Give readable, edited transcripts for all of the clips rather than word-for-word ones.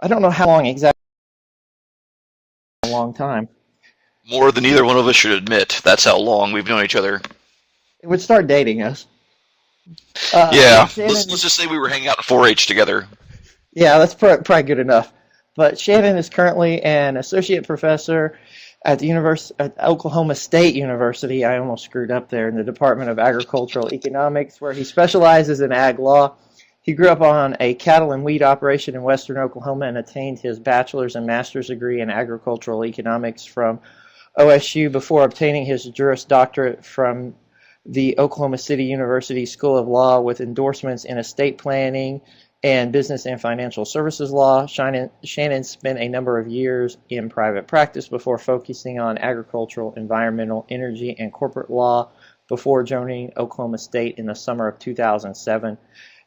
I don't know how long exactly, a long time. More than either one of us should admit. That's how long we've known each other. It would start dating us. Yeah, But let's Shannon let's is, just say we were hanging out in 4-H together. yeah, that's probably good enough. But Shannon is currently an associate professor at the at Oklahoma State University. I almost screwed up there in the Department of Agricultural Economics, where he specializes in ag law. He grew up on a cattle and wheat operation in western Oklahoma and attained his bachelor's and master's degree in agricultural economics from OSU before obtaining his Juris Doctorate from the Oklahoma City University School of Law with endorsements in estate planning and business and financial services law. Shannon spent a number of years in private practice before focusing on agricultural, environmental, energy, and corporate law before joining Oklahoma State in the summer of 2007.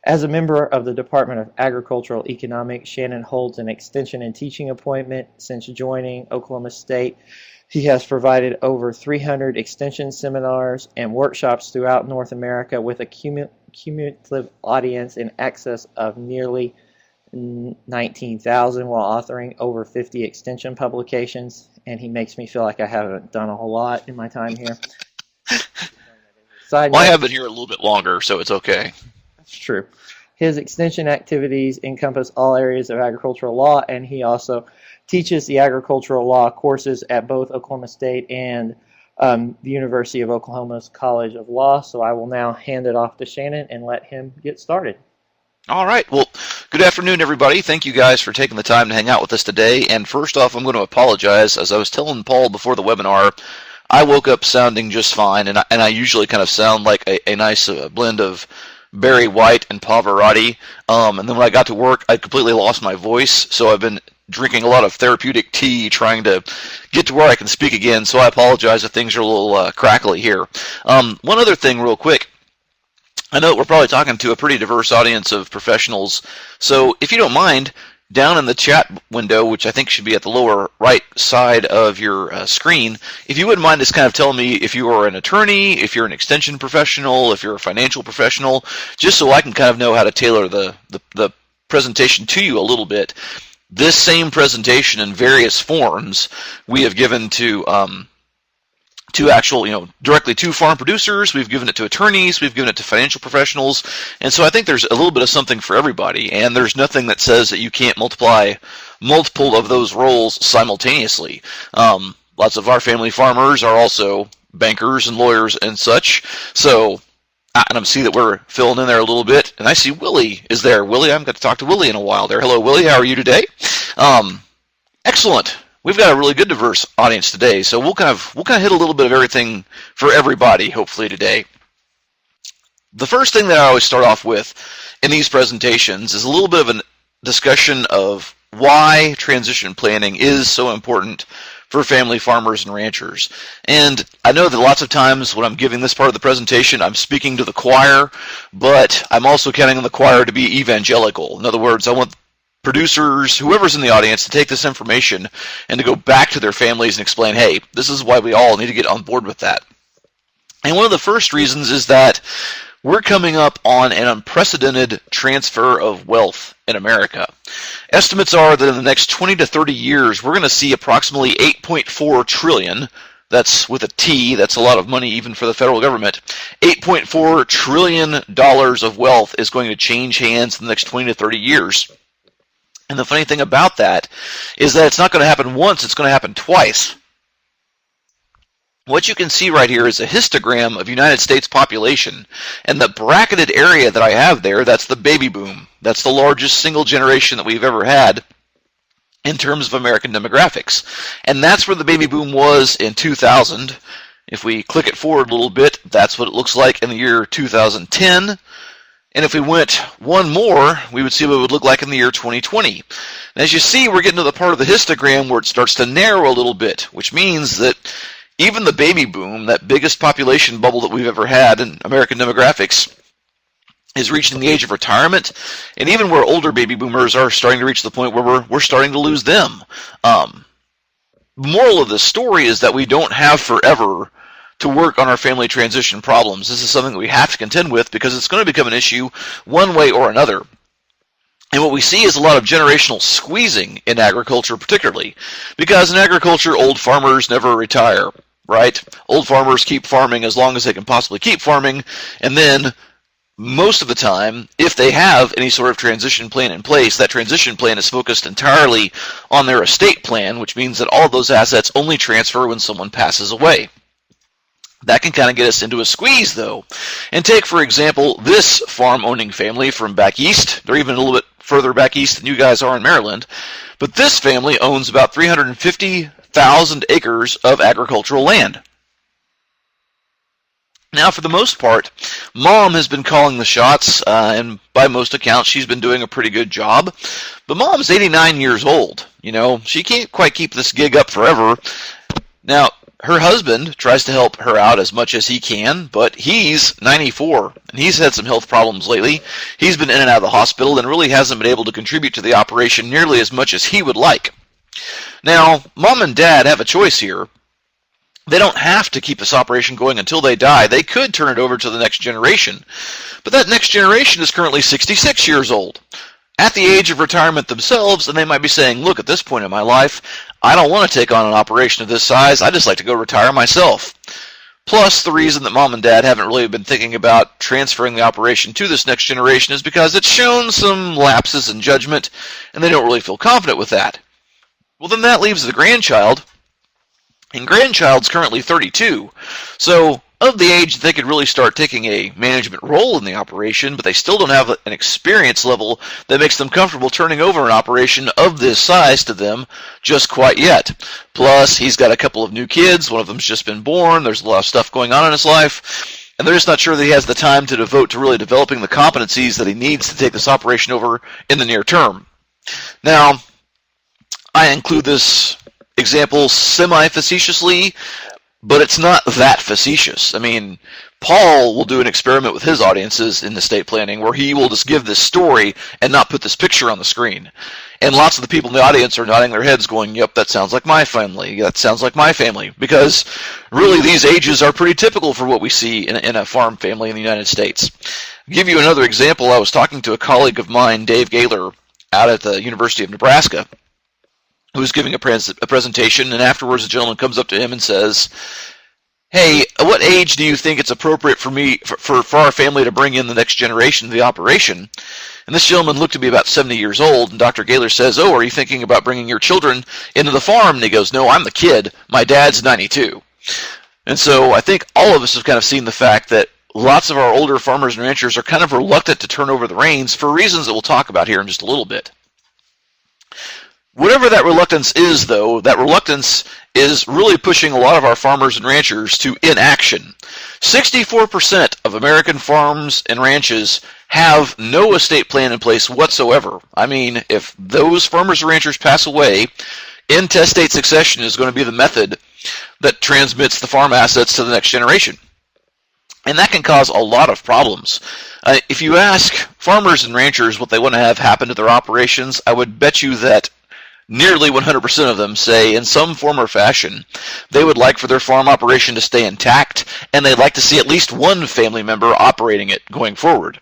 As a member of the Department of Agricultural Economics, Shannon holds an extension and teaching appointment since joining Oklahoma State. He has provided over 300 extension seminars and workshops throughout North America with a cumulative audience in excess of nearly 19,000 while authoring over 50 extension publications. And he makes me feel like I haven't done a whole lot in my time here. Side Well, I note, have been here a little bit longer, so it's okay. that's true. His extension activities encompass all areas of agricultural law, and he also teaches the agricultural law courses at both Oklahoma State and the University of Oklahoma's College of Law. So I will now hand it off to Shannon and let him get started. All right. Well, good afternoon, everybody. Thank you guys for taking the time to hang out with us today. And first off, I'm going to apologize. As I was telling Paul before the webinar, I woke up sounding just fine, and I usually kind of sound like a nice blend of Barry White and Pavarotti. And then when I got to work, I completely lost my voice, so I've been drinking a lot of therapeutic tea trying to get to where I can speak again, so I apologize if things are a little crackly here. One other thing real quick. I know we're probably talking to a pretty diverse audience of professionals, so if you don't mind, down in the chat window, which I think should be at the lower right side of your screen, if you wouldn't mind just kind of telling me if you are an attorney, if you're an extension professional, if you're a financial professional, just so I can kind of know how to tailor the presentation to you a little bit. This same presentation in various forms we have given to actual, directly to farm producers, we've given it to attorneys, we've given it to financial professionals, and so I think there's a little bit of something for everybody, and there's nothing that says that you can't multiply multiple of those roles simultaneously. Lots of our family farmers are also bankers and lawyers and such, so, and I see that we're filling in there a little bit, and I see Willie is there. Willie, I haven't got to talk to Willie in a while there. Hello, Willie, how are you today? Excellent. We've got a really good diverse audience today, so we'll kind of hit a little bit of everything for everybody, hopefully today. The first thing that I always start off with in these presentations is a little bit of a discussion of why transition planning is so important for family farmers and ranchers. And I know that lots of times when I'm giving this part of the presentation, I'm speaking to the choir, but I'm also counting on the choir to be evangelical. In other words, I want producers, whoever's in the audience, to take this information and to go back to their families and explain, hey, this is why we all need to get on board with that. And one of the first reasons is that we're coming up on an unprecedented transfer of wealth in America. Estimates are that in the next 20 to 30 years, we're going to see approximately 8.4 trillion. That's with a T, that's a lot of money even for the federal government. $8.4 trillion of wealth is going to change hands in the next 20 to 30 years. And the funny thing about that is that it's not going to happen once, it's going to happen twice. What you can see right here is a histogram of United States population, and the bracketed area that I have there, that's the baby boom. That's the largest single generation that we've ever had in terms of American demographics. And that's where the baby boom was in 2000. If we click it forward a little bit, that's what it looks like in the year 2010. And if we went one more, we would see what it would look like in the year 2020. And as you see, we're getting to the part of the histogram where it starts to narrow a little bit, which means that even the baby boom, that biggest population bubble that we've ever had in American demographics, is reaching the age of retirement, and even where older baby boomers are starting to reach the point where we're starting to lose them. Moral of the story is that we don't have forever to work on our family transition problems. This is something that we have to contend with because it's going to become an issue one way or another. And what we see is a lot of generational squeezing in agriculture particularly, because in agriculture, old farmers never retire, right? Old farmers keep farming as long as they can possibly keep farming, and then most of the time, if they have any sort of transition plan in place, that transition plan is focused entirely on their estate plan, which means that all of those assets only transfer when someone passes away. That can kind of get us into a squeeze, though. And take, for example, this farm-owning family from back east. They're even a little bit further back east than you guys are in Maryland. But this family owns about 350,000 acres of agricultural land. Now, for the most part, Mom has been calling the shots, and by most accounts, she's been doing a pretty good job. But Mom's 89 years old. You know, she can't quite keep this gig up forever. Now, her husband tries to help her out as much as he can, but he's 94, and he's had some health problems lately. He's been in and out of the hospital and really hasn't been able to contribute to the operation nearly as much as he would like. Now, Mom and Dad have a choice here. They don't have to keep this operation going until they die. They could turn it over to the next generation. But that next generation is currently 66 years old, at the age of retirement themselves, and they might be saying, look, at this point in my life, I don't want to take on an operation of this size. I just like to go retire myself. Plus, the reason that Mom and Dad haven't really been thinking about transferring the operation to this next generation is because it's shown some lapses in judgment, and they don't really feel confident with that. Well, then that leaves the grandchild. And grandchild's currently 32, so of the age that they could really start taking a management role in the operation, but they still don't have an experience level that makes them comfortable turning over an operation of this size to them just quite yet. Plus, he's got a couple of new kids. One of them's just been born. There's a lot of stuff going on in his life, and they're just not sure that he has the time to devote to really developing the competencies that he needs to take this operation over in the near term. Now, I include this example semi-facetiously, but it's not that facetious. I mean, Paul will do an experiment with his audiences in estate planning where he will just give this story and not put this picture on the screen. And lots of the people in the audience are nodding their heads going, yep, that sounds like my family. That sounds like my family. Because really these ages are pretty typical for what we see in a farm family in the United States. I'll give you another example. I was talking to a colleague of mine, Dave Gaylor, out at the University of Nebraska, who was giving a presentation, and afterwards a gentleman comes up to him and says, hey, at what age do you think it's appropriate for our family to bring in the next generation of the operation? And this gentleman looked to be about 70 years old, and Dr. Gaylor says, oh, are you thinking about bringing your children into the farm? And he goes, no, I'm the kid. My dad's 92. And so I think all of us have kind of seen the fact that lots of our older farmers and ranchers are kind of reluctant to turn over the reins for reasons that we'll talk about here in just a little bit. Whatever that reluctance is, though, that reluctance is really pushing a lot of our farmers and ranchers to inaction. 64% of American farms and ranches have no estate plan in place whatsoever. I mean, if those farmers and ranchers pass away, intestate succession is going to be the method that transmits the farm assets to the next generation. And that can cause a lot of problems. If you ask farmers and ranchers what they want to have happen to their operations, I would bet you that nearly 100% of them say in some form or fashion they would like for their farm operation to stay intact, and they'd like to see at least one family member operating it going forward.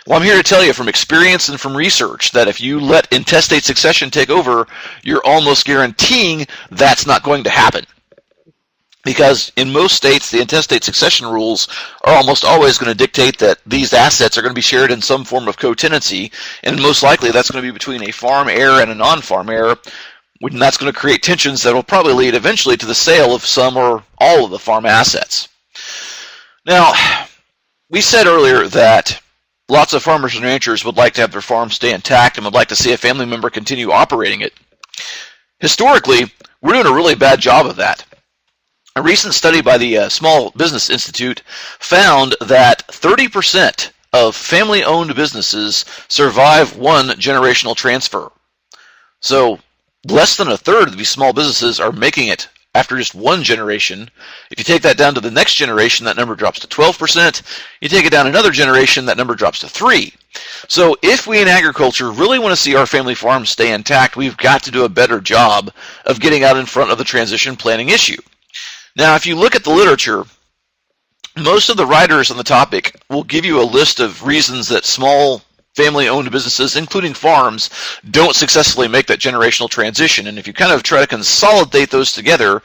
Well, I'm here to tell you from experience and from research that if you let intestate succession take over, you're almost guaranteeing that's not going to happen. Because in most states, the intestate succession rules are almost always going to dictate that these assets are going to be shared in some form of co-tenancy, and most likely that's going to be between a farm heir and a non-farm heir, and that's going to create tensions that will probably lead eventually to the sale of some or all of the farm assets. Now, we said earlier that lots of farmers and ranchers would like to have their farm stay intact and would like to see a family member continue operating it. Historically, we're doing a really bad job of that. A recent study by the Small Business Institute found that 30% of family-owned businesses survive one generational transfer. So less than a third of these small businesses are making it after just one generation. If you take that down to the next generation, that number drops to 12%. You take it down another generation, that number drops to 3%. So if we in agriculture really want to see our family farms stay intact, we've got to do a better job of getting out in front of the transition planning issue. Now, if you look at the literature, most of the writers on the topic will give you a list of reasons that small family-owned businesses, including farms, don't successfully make that generational transition. And if you kind of try to consolidate those together,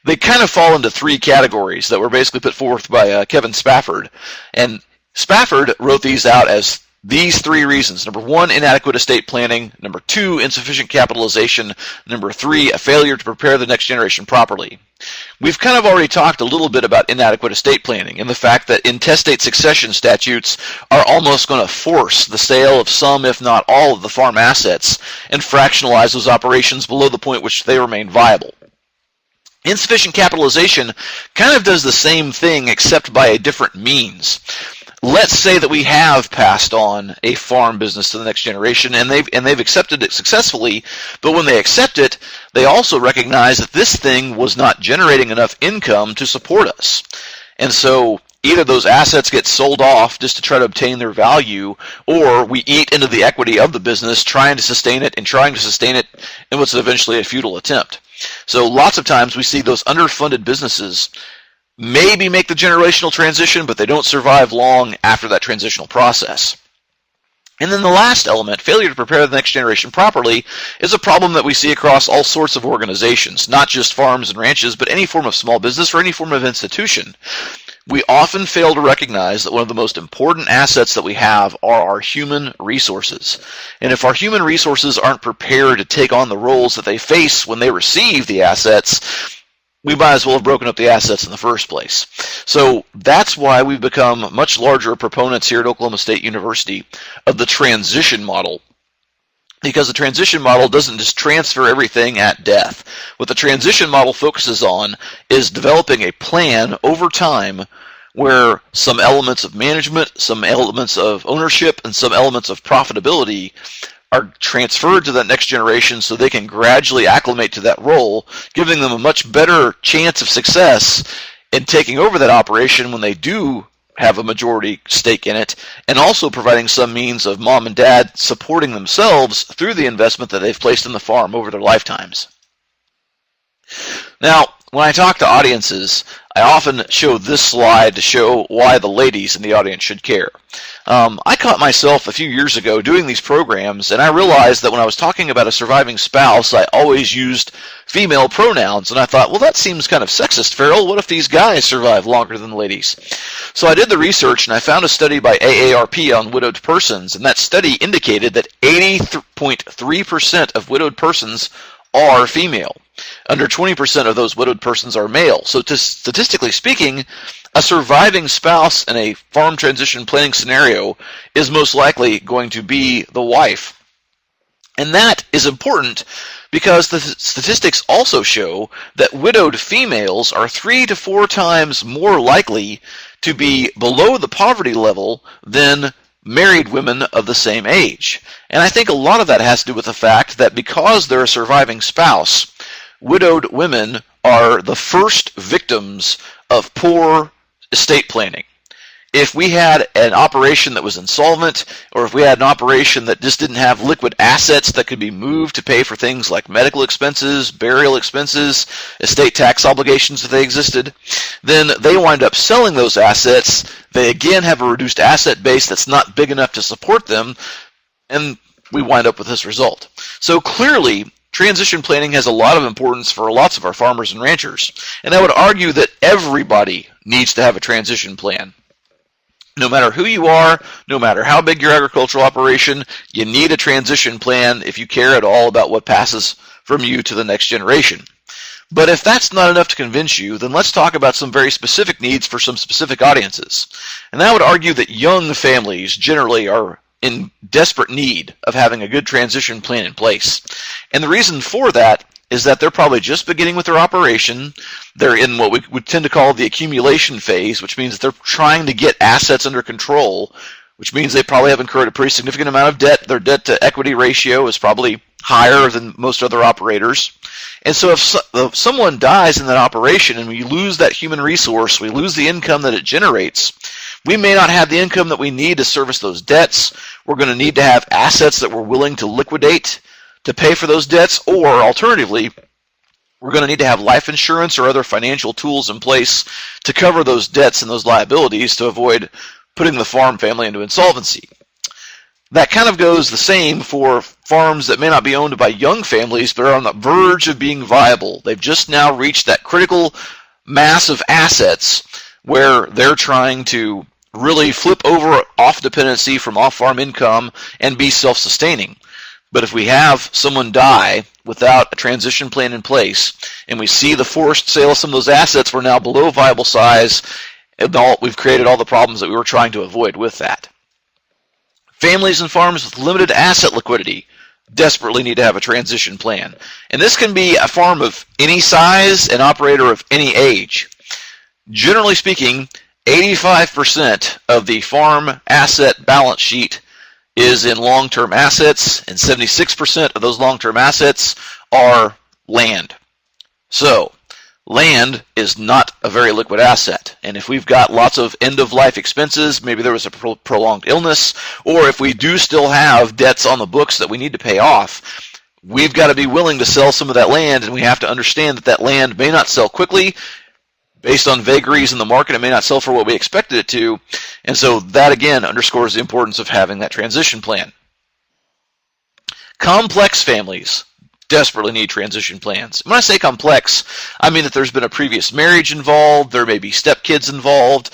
they kind of fall into three categories that were basically put forth by Kevin Spafford. And Spafford wrote these out as these three reasons. Number one, inadequate estate planning. Number two, insufficient capitalization. Number three, a failure to prepare the next generation properly. We've kind of already talked a little bit about inadequate estate planning and the fact that intestate succession statutes are almost going to force the sale of some, if not all, of the farm assets and fractionalize those operations below the point which they remain viable. Insufficient capitalization kind of does the same thing except by a different means. Let's say that we have passed on a farm business to the next generation and they've accepted it successfully, but when they accept it, they also recognize that this thing was not generating enough income to support us. And so either those assets get sold off just to try to obtain their value, or we eat into the equity of the business trying to sustain it in what's eventually a futile attempt. So lots of times we see those underfunded businesses maybe make the generational transition, but they don't survive long after that transitional process. And then the last element, failure to prepare the next generation properly, is a problem that we see across all sorts of organizations, not just farms and ranches, but any form of small business or any form of institution. We often fail to recognize that one of the most important assets that we have are our human resources. And if our human resources aren't prepared to take on the roles that they face when they receive the assets, we might as well have broken up the assets in the first place. So that's why we've become much larger proponents here at Oklahoma State University of the transition model. Because the transition model doesn't just transfer everything at death. What the transition model focuses on is developing a plan over time where some elements of management, some elements of ownership, and some elements of profitability are transferred to that next generation so they can gradually acclimate to that role, giving them a much better chance of success in taking over that operation when they do have a majority stake in it, and also providing some means of mom and dad supporting themselves through the investment that they've placed in the farm over their lifetimes. Now, when I talk to audiences, I often show this slide to show why the ladies in the audience should care. I caught myself a few years ago doing these programs, and I realized that when I was talking about a surviving spouse, I always used female pronouns, and I thought, well, that seems kind of sexist, Ferrell. What if these guys survive longer than the ladies? So I did the research, and I found a study by AARP on widowed persons, and that study indicated that 80.3% of widowed persons are female. Under 20% of those widowed persons are male. So statistically speaking, a surviving spouse in a farm transition planning scenario is most likely going to be the wife. And that is important because the statistics also show that widowed females are 3 to 4 times more likely to be below the poverty level than married women of the same age. And I think a lot of that has to do with the fact that because they're a surviving spouse, widowed women are the first victims of poor estate planning. If we had an operation that was insolvent, or if we had an operation that just didn't have liquid assets that could be moved to pay for things like medical expenses, burial expenses, estate tax obligations if they existed, then they wind up selling those assets. They again have a reduced asset base that's not big enough to support them, and we wind up with this result. So clearly, transition planning has a lot of importance for lots of our farmers and ranchers, and I would argue that everybody needs to have a transition plan. No matter who you are, no matter how big your agricultural operation, you need a transition plan if you care at all about what passes from you to the next generation. But if that's not enough to convince you, then let's talk about some very specific needs for some specific audiences. And I would argue that young families generally are in desperate need of having a good transition plan in place. And the reason for that is that they're probably just beginning with their operation. They're in what we would tend to call the accumulation phase, which means they're trying to get assets under control, which means they probably have incurred a pretty significant amount of debt. Their debt-to-equity ratio is probably higher than most other operators. And so if someone dies in that operation and we lose that human resource, we lose the income that it generates, we may not have the income that we need to service those debts. We're going to need to have assets that we're willing to liquidate to pay for those debts, or alternatively, we're going to need to have life insurance or other financial tools in place to cover those debts and those liabilities to avoid putting the farm family into insolvency. that kind of goes the same for farms that may not be owned by young families, but are on the verge of being viable. They've just now reached that critical mass of assets where they're trying to really flip over off dependency from off-farm income and be self-sustaining. But if we have someone die without a transition plan in place, and we see the forced sale of some of those assets were now below viable size, and we've created all the problems that we were trying to avoid with that. Families and farms with limited asset liquidity desperately need to have a transition plan. And this can be a farm of any size, an operator of any age. Generally speaking, 85% of the farm asset balance sheet is in long-term assets, and 76% of those long-term assets are land. So, land is not a very liquid asset, and if we've got lots of end-of-life expenses, maybe there was a prolonged illness, or if we do still have debts on the books that we need to pay off, we've got to be willing to sell some of that land, and we have to understand that that land may not sell quickly. Based on vagaries in the market, it may not sell for what we expected it to, and so that again underscores the importance of having that transition plan. Complex families desperately need transition plans. When I say complex, I mean that there's been a previous marriage involved, there may be stepkids involved.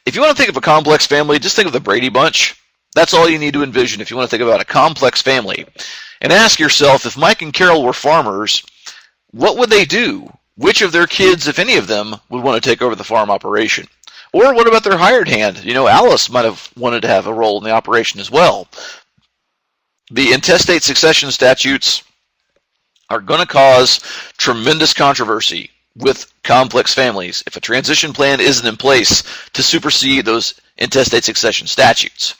If you want to think of a complex family, just think of the Brady Bunch. That's all you need to envision if you want to think about a complex family. And ask yourself, if Mike and Carol were farmers, what would they do? Which of their kids, if any of them, would want to take over the farm operation? Or what about their hired hand? You know, Alice might have wanted to have a role in the operation as well. The intestate succession statutes are going to cause tremendous controversy with complex families if a transition plan isn't in place to supersede those intestate succession statutes.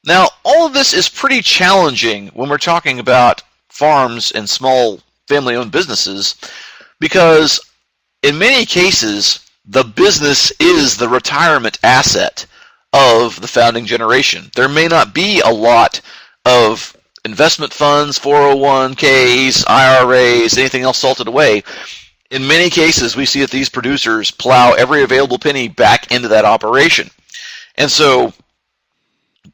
Now, all of this is pretty challenging when we're talking about farms and small family-owned businesses, because in many cases, the business is the retirement asset of the founding generation. There may not be a lot of investment funds, 401ks, IRAs, anything else salted away. In many cases, we see that these producers plow every available penny back into that operation. And so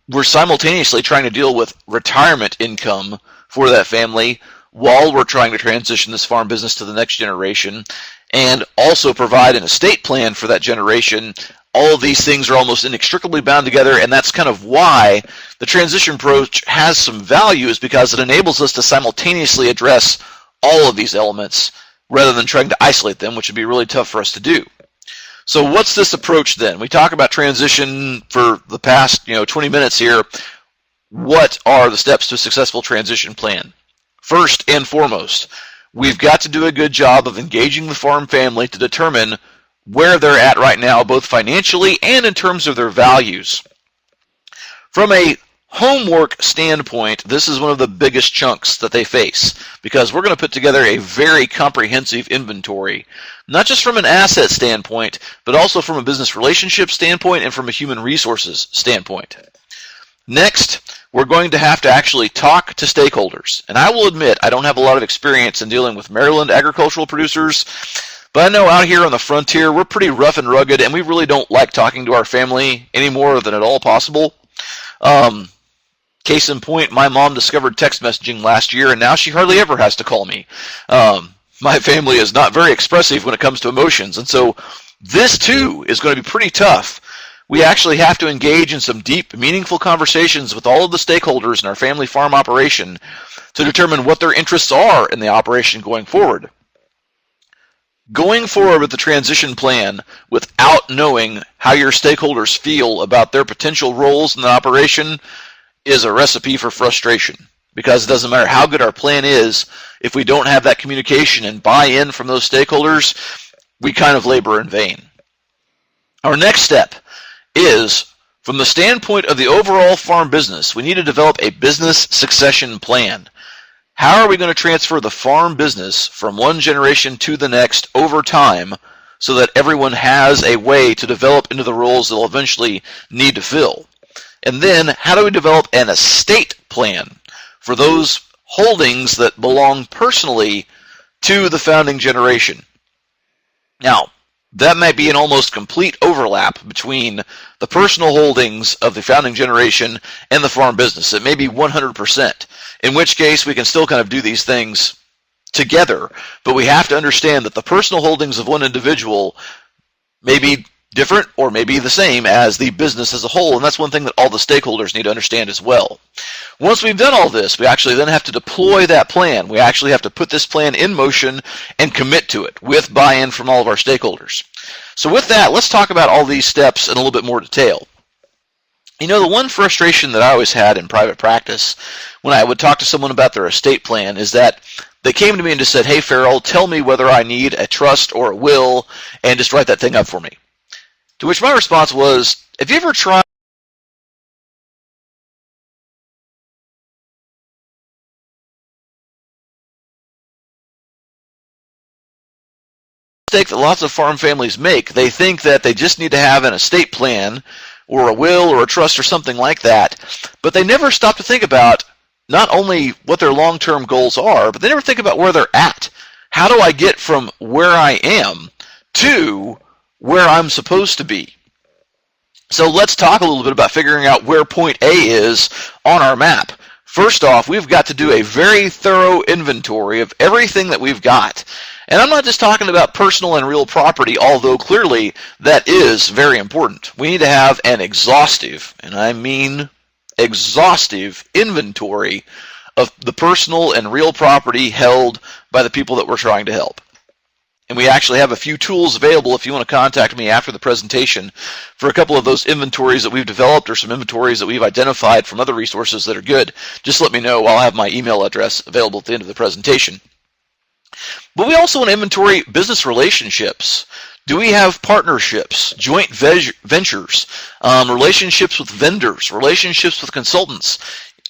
we're simultaneously trying to deal with retirement income for that family while we're trying to transition this farm business to the next generation, and also provide an estate plan for that generation. All of these things are almost inextricably bound together, and that's kind of why the transition approach has some value, is because it enables us to simultaneously address all of these elements rather than trying to isolate them, which would be really tough for us to do. So what's this approach then? We talk about transition for the past 20 minutes here. What are the steps to a successful transition plan? First and foremost, we've got to do a good job of engaging the farm family to determine where they're at right now, both financially and in terms of their values. From a homework standpoint, this is one of the biggest chunks that they face, because we're going to put together a very comprehensive inventory, not just from an asset standpoint, but also from a business relationship standpoint and from a human resources standpoint. Next, we're going to have to actually talk to stakeholders. And I will admit, I don't have a lot of experience in dealing with Maryland agricultural producers, but I know out here on the frontier, we're pretty rough and rugged, and we really don't like talking to our family any more than at all possible. Case in point, my mom discovered text messaging last year, and now she hardly ever has to call me. My family is not very expressive when it comes to emotions, and so this too is going to be pretty tough. We actually have to engage in some deep, meaningful conversations with all of the stakeholders in our family farm operation to determine what their interests are in the operation going forward. Going forward with the transition plan without knowing how your stakeholders feel about their potential roles in the operation is a recipe for frustration, because it doesn't matter how good our plan is, if we don't have that communication and buy-in from those stakeholders, we kind of labor in vain. Our next step is, from the standpoint of the overall farm business, we need to develop a business succession plan. How are we going to transfer the farm business from one generation to the next over time so that everyone has a way to develop into the roles they'll eventually need to fill? And then, how do we develop an estate plan for those holdings that belong personally to the founding generation? Now, that might be an almost complete overlap between the personal holdings of the founding generation and the farm business. It may be 100%, in which case we can still kind of do these things together, but we have to understand that the personal holdings of one individual may be different or maybe the same as the business as a whole, and that's one thing that all the stakeholders need to understand as well. Once we've done all this, we actually then have to deploy that plan. We actually have to put this plan in motion and commit to it with buy-in from all of our stakeholders. So with that, let's talk about all these steps in a little bit more detail. You know, the one frustration that I always had in private practice when I would talk to someone about their estate plan is that they came to me and just said, "Hey, Ferrell, tell me whether I need a trust or a will, and just write that thing up for me." To which my response was, have you ever tried the mistake that lots of farm families make? They think that they just need to have an estate plan or a will or a trust or something like that, but they never stop to think about not only what their long-term goals are, but they never think about where they're at. How do I get from where I am to where I'm supposed to be? So let's talk a little bit about figuring out where point A is on our map. First off, we've got to do a very thorough inventory of everything that we've got. And I'm not just talking about personal and real property, although clearly that is very important. We need to have an exhaustive, and I mean exhaustive, inventory of the personal and real property held by the people that we're trying to help. And we actually have a few tools available if you want to contact me after the presentation for a couple of those inventories that we've developed or some inventories that we've identified from other resources that are good. Just let me know. I'll have my email address available at the end of the presentation. But we also want to inventory business relationships. Do we have partnerships, joint ventures, relationships with vendors, relationships with consultants?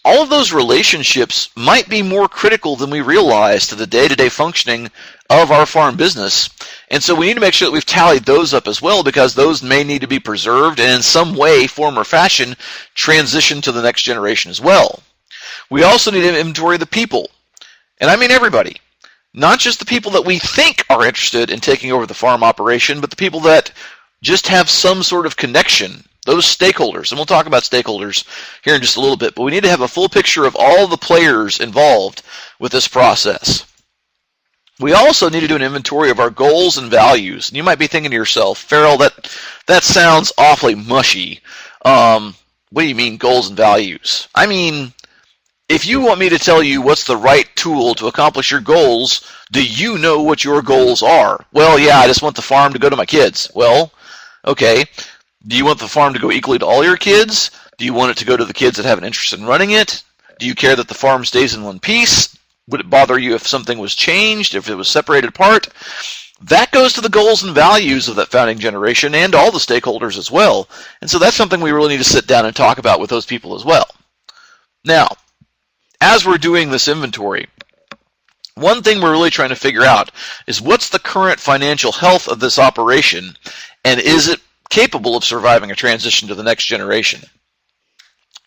All of those relationships might be more critical than we realize to the day-to-day functioning of our farm business. And so we need to make sure that we've tallied those up as well, because those may need to be preserved and in some way, form, or fashion transition to the next generation as well. We also need to inventory the people. And I mean everybody. Not just the people that we think are interested in taking over the farm operation, but the people that just have some sort of connection. Those stakeholders, and we'll talk about stakeholders here in just a little bit, but we need to have a full picture of all the players involved with this process. We also need to do an inventory of our goals and values. And you might be thinking to yourself, Ferrell, that sounds awfully mushy. What do you mean goals and values? I mean, if you want me to tell you what's the right tool to accomplish your goals, do you know what your goals are? Well, yeah, I just want the farm to go to my kids. Well, okay. Do you want the farm to go equally to all your kids? Do you want it to go to the kids that have an interest in running it? Do you care that the farm stays in one piece? Would it bother you if something was changed, if it was separated apart? That goes to the goals and values of that founding generation and all the stakeholders as well. And so that's something we really need to sit down and talk about with those people as well. Now, as we're doing this inventory, one thing we're really trying to figure out is what's the current financial health of this operation, and is it capable of surviving a transition to the next generation?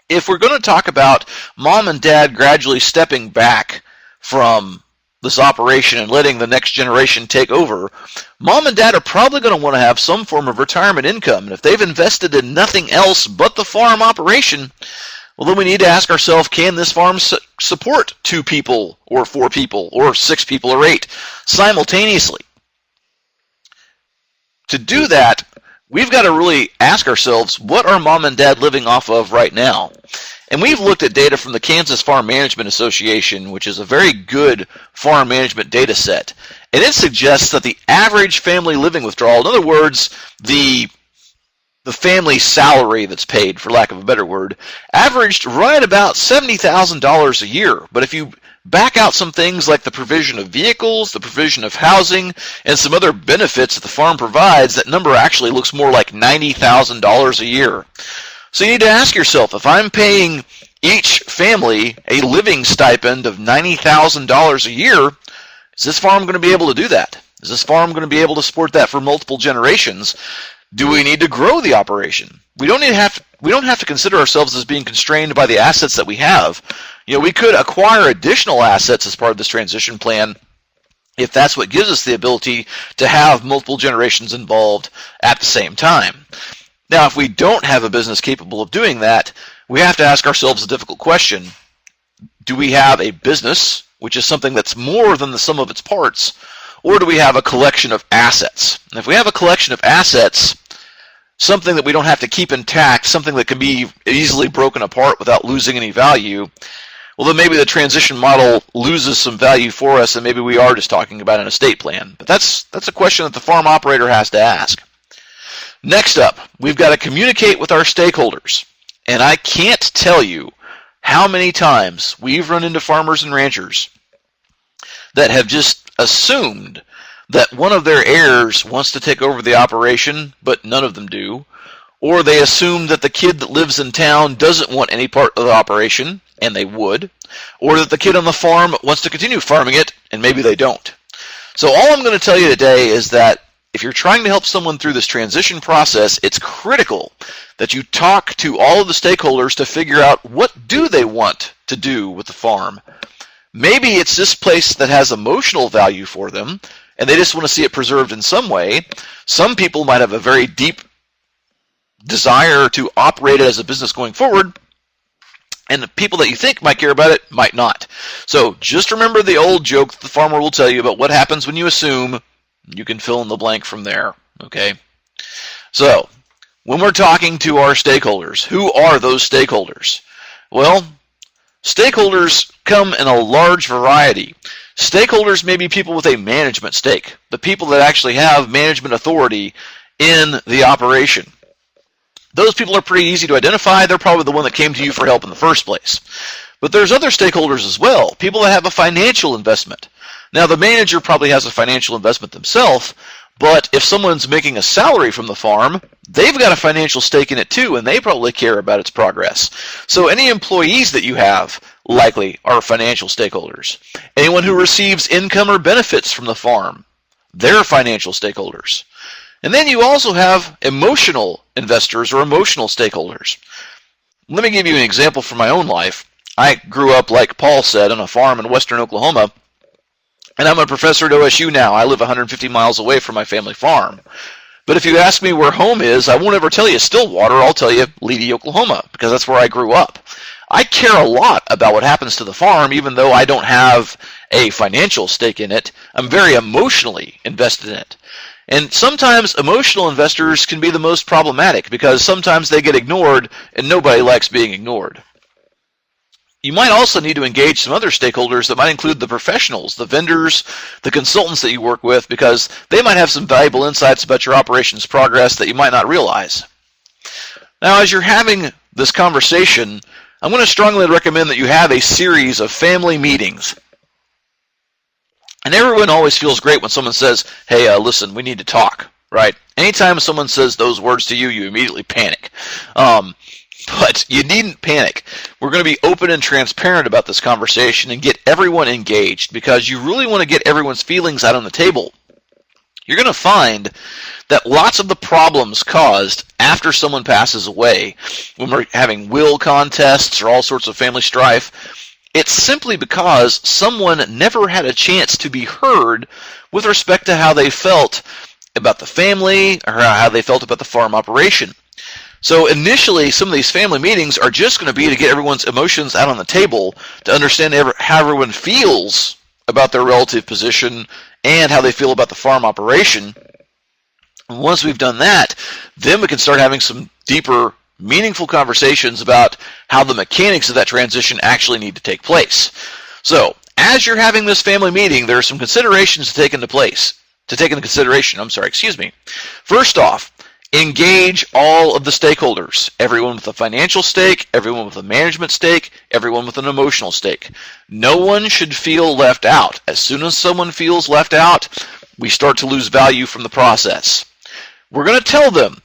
If we're going to talk about mom and dad gradually stepping back from this operation and letting the next generation take over, mom and dad are probably going to want to have some form of retirement income. And if they've invested in nothing else but the farm operation, well, then we need to ask ourselves, can this farm support 2 people or 4 people or 6 people or 8 simultaneously? To do that, we've got to really ask ourselves, what are mom and dad living off of right now? And we've looked at data from the Kansas Farm Management Association, which is a very good farm management data set. And it suggests that the average family living withdrawal, in other words, the family salary that's paid, for lack of a better word, averaged right about $70,000 a year. But if you back out some things like the provision of vehicles, the provision of housing, and some other benefits that the farm provides, that number actually looks more like $90,000 a year. So you need to ask yourself, if I'm paying each family a living stipend of $90,000 a year, is this farm going to be able to do that? Is this farm going to be able to support that for multiple generations? Do we need to grow the operation? We don't have to consider ourselves as being constrained by the assets that we have. You know, we could acquire additional assets as part of this transition plan if that's what gives us the ability to have multiple generations involved at the same time. Now, if we don't have a business capable of doing that, we have to ask ourselves a difficult question. Do we have a business, which is something that's more than the sum of its parts, or do we have a collection of assets? And if we have a collection of assets, something that we don't have to keep intact, something that can be easily broken apart without losing any value, well, then maybe the transition model loses some value for us, and maybe we are just talking about an estate plan. But that's a question that the farm operator has to ask. Next up, we've got to communicate with our stakeholders. And I can't tell you how many times we've run into farmers and ranchers that have just assumed that one of their heirs wants to take over the operation, but none of them do. Or they assume that the kid that lives in town doesn't want any part of the operation, and they would. Or that the kid on the farm wants to continue farming it, and maybe they don't. So all I'm going to tell you today is that if you're trying to help someone through this transition process, it's critical that you talk to all of the stakeholders to figure out what do they want to do with the farm. Maybe it's this place that has emotional value for them, and they just want to see it preserved in some way. Some people might have a very deep desire to operate it as a business going forward, and the people that you think might care about it might not. So just remember the old joke that the farmer will tell you about what happens when you assume. You can fill in the blank from there, okay? So, when we're talking to our stakeholders, who are those stakeholders? Well, stakeholders come in a large variety. Stakeholders may be people with a management stake, the people that actually have management authority in the operation. Those people are pretty easy to identify. They're probably the one that came to you for help in the first place. But there's other stakeholders as well, people that have a financial investment. Now, the manager probably has a financial investment themselves, but if someone's making a salary from the farm, they've got a financial stake in it too, and they probably care about its progress. So any employees that you have likely are financial stakeholders. Anyone who receives income or benefits from the farm, they're financial stakeholders. And then you also have emotional investors or emotional stakeholders. Let me give you an example from my own life. I grew up, like Paul said, on a farm in western Oklahoma, and I'm a professor at OSU now. I live 150 miles away from my family farm. But if you ask me where home is, I won't ever tell you Stillwater. I'll tell you Leedy, Oklahoma, because that's where I grew up. I care a lot about what happens to the farm, even though I don't have a financial stake in it. I'm very emotionally invested in it. And sometimes emotional investors can be the most problematic because sometimes they get ignored, and nobody likes being ignored. You might also need to engage some other stakeholders that might include the professionals, the vendors, the consultants that you work with, because they might have some valuable insights about your operations progress that you might not realize. Now, as you're having this conversation, I'm going to strongly recommend that you have a series of family meetings. And everyone always feels great when someone says, hey, listen, we need to talk, right? Anytime someone says those words to you, you immediately panic. But you needn't panic. We're going to be open and transparent about this conversation and get everyone engaged because you really want to get everyone's feelings out on the table. You're going to find that lots of the problems caused after someone passes away, when we're having will contests or all sorts of family strife, it's simply because someone never had a chance to be heard with respect to how they felt about the family or how they felt about the farm operation. So initially, some of these family meetings are just going to be to get everyone's emotions out on the table, to understand how everyone feels about their relative position and how they feel about the farm operation. And once we've done that, then we can start having some deeper, meaningful conversations about how the mechanics of that transition actually need to take place. So, as you're having this family meeting, there are some considerations to take into consideration. First off, engage all of the stakeholders, everyone with a financial stake, everyone with a management stake, everyone with an emotional stake. No one should feel left out. As soon as someone feels left out, we start to lose value from the process. We're going to tell them,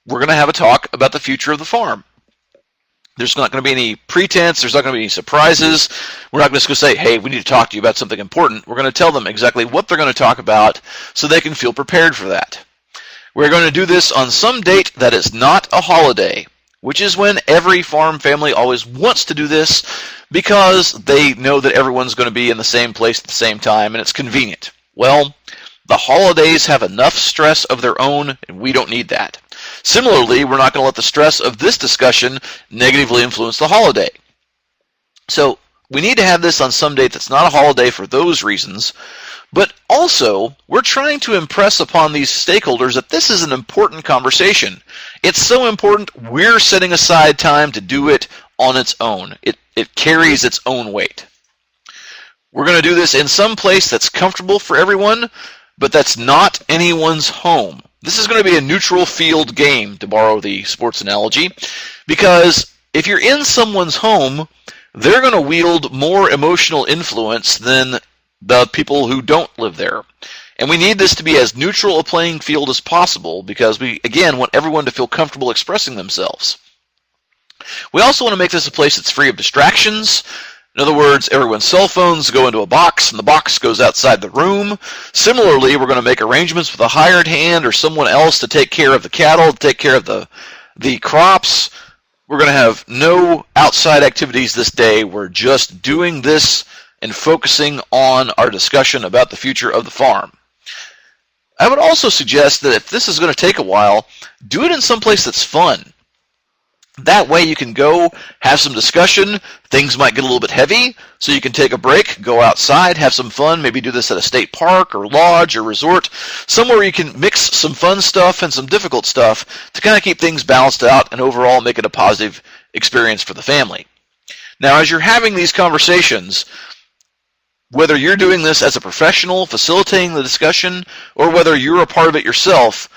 we're going to have a talk about the future of the farm. There's not going to be any pretense. There's not going to be any surprises. We're not just going to say, hey, we need to talk to you about something important. We're going to tell them exactly what they're going to talk about so they can feel prepared for that. We're going to do this on some date that is not a holiday. which is when every farm family always wants to do this because they know that everyone's going to be in the same place at the same time and it's convenient. Well, the holidays have enough stress of their own, and we don't need that. Similarly, we're not going to let the stress of this discussion negatively influence the holiday. So we need to have this on some date that's not a holiday for those reasons, but also we're trying to impress upon these stakeholders that this is an important conversation. It's so important we're setting aside time to do it on its own. It carries its own weight. We're going to do this in some place that's comfortable for everyone, but that's not anyone's home. This is going to be a neutral field game, to borrow the sports analogy, because if you're in someone's home, they're going to wield more emotional influence than the people who don't live there. And we need this to be as neutral a playing field as possible because we, again, want everyone to feel comfortable expressing themselves. We also want to make this a place that's free of distractions. In other words, everyone's cell phones go into a box, and the box goes outside the room. Similarly, we're going to make arrangements with a hired hand or someone else to take care of the cattle, to take care of the crops. We're going to have no outside activities this day. We're just doing this and focusing on our discussion about the future of the farm. I would also suggest that if this is going to take a while, do it in some place that's fun. That way you can go have some discussion. Things might get a little bit heavy, so you can take a break, go outside, have some fun, maybe do this at a state park or lodge or resort, somewhere you can mix some fun stuff and some difficult stuff to kind of keep things balanced out and overall make it a positive experience for the family. Now, as you're having these conversations, whether you're doing this as a professional facilitating the discussion or whether you're a part of it yourself,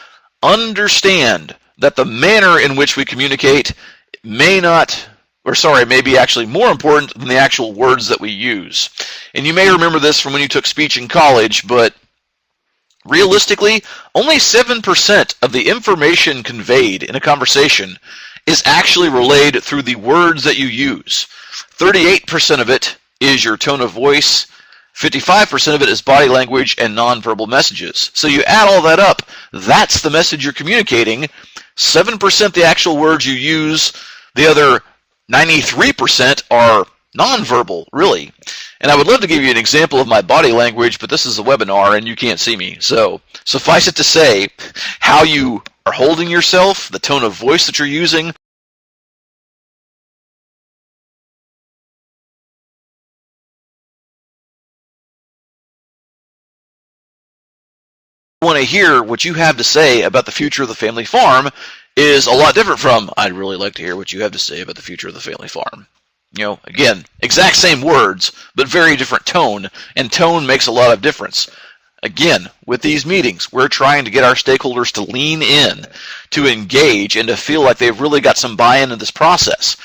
understand that the manner in which we communicate may be actually more important than the actual words that we use. And you may remember this from when you took speech in college, but realistically, only 7% of the information conveyed in a conversation is actually relayed through the words that you use. 38% of it is your tone of voice. 55% of it is body language and nonverbal messages. So you add all that up, that's the message you're communicating. 7% the actual words you use. The other 93% are nonverbal, really. And I would love to give you an example of my body language, but this is a webinar and you can't see me. So suffice it to say, how you are holding yourself, the tone of voice that you're using, want to hear what you have to say about the future of the family farm is a lot different from, I'd really like to hear what you have to say about the future of the family farm. You know, again, exact same words, but very different tone, and tone makes a lot of difference. Again, with these meetings, we're trying to get our stakeholders to lean in, to engage, and to feel like they've really got some buy-in in this process.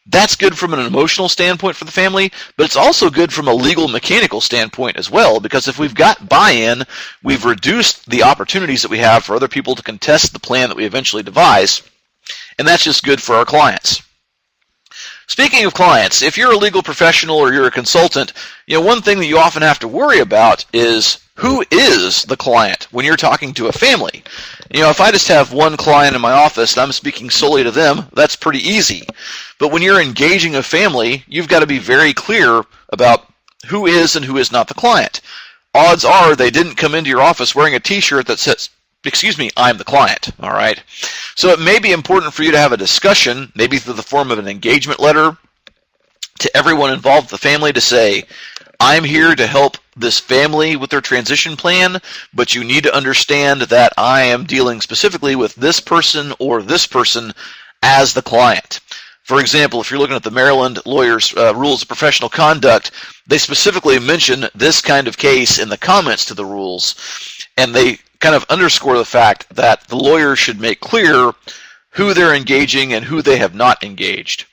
That's good from an emotional standpoint for the family, but it's also good from a legal mechanical standpoint as well, because if we've got buy-in, we've reduced the opportunities that we have for other people to contest the plan that we eventually devise, and that's just good for our clients. Speaking of clients, if you're a legal professional or you're a consultant, one thing that you often have to worry about is who is the client when you're talking to a family. If I just have one client in my office and I'm speaking solely to them, that's pretty easy. But when you're engaging a family, you've got to be very clear about who is and who is not the client. Odds are they didn't come into your office wearing a t-shirt that says, "Excuse me, I'm the client," all right? So it may be important for you to have a discussion, maybe through the form of an engagement letter, to everyone involved with the family to say, I'm here to help this family with their transition plan, but you need to understand that I am dealing specifically with this person or this person as the client. For example, if you're looking at the Maryland Lawyers' Rules of Professional Conduct, they specifically mention this kind of case in the comments to the rules, and they kind of underscore the fact that the lawyer should make clear who they're engaging and who they have not engaged.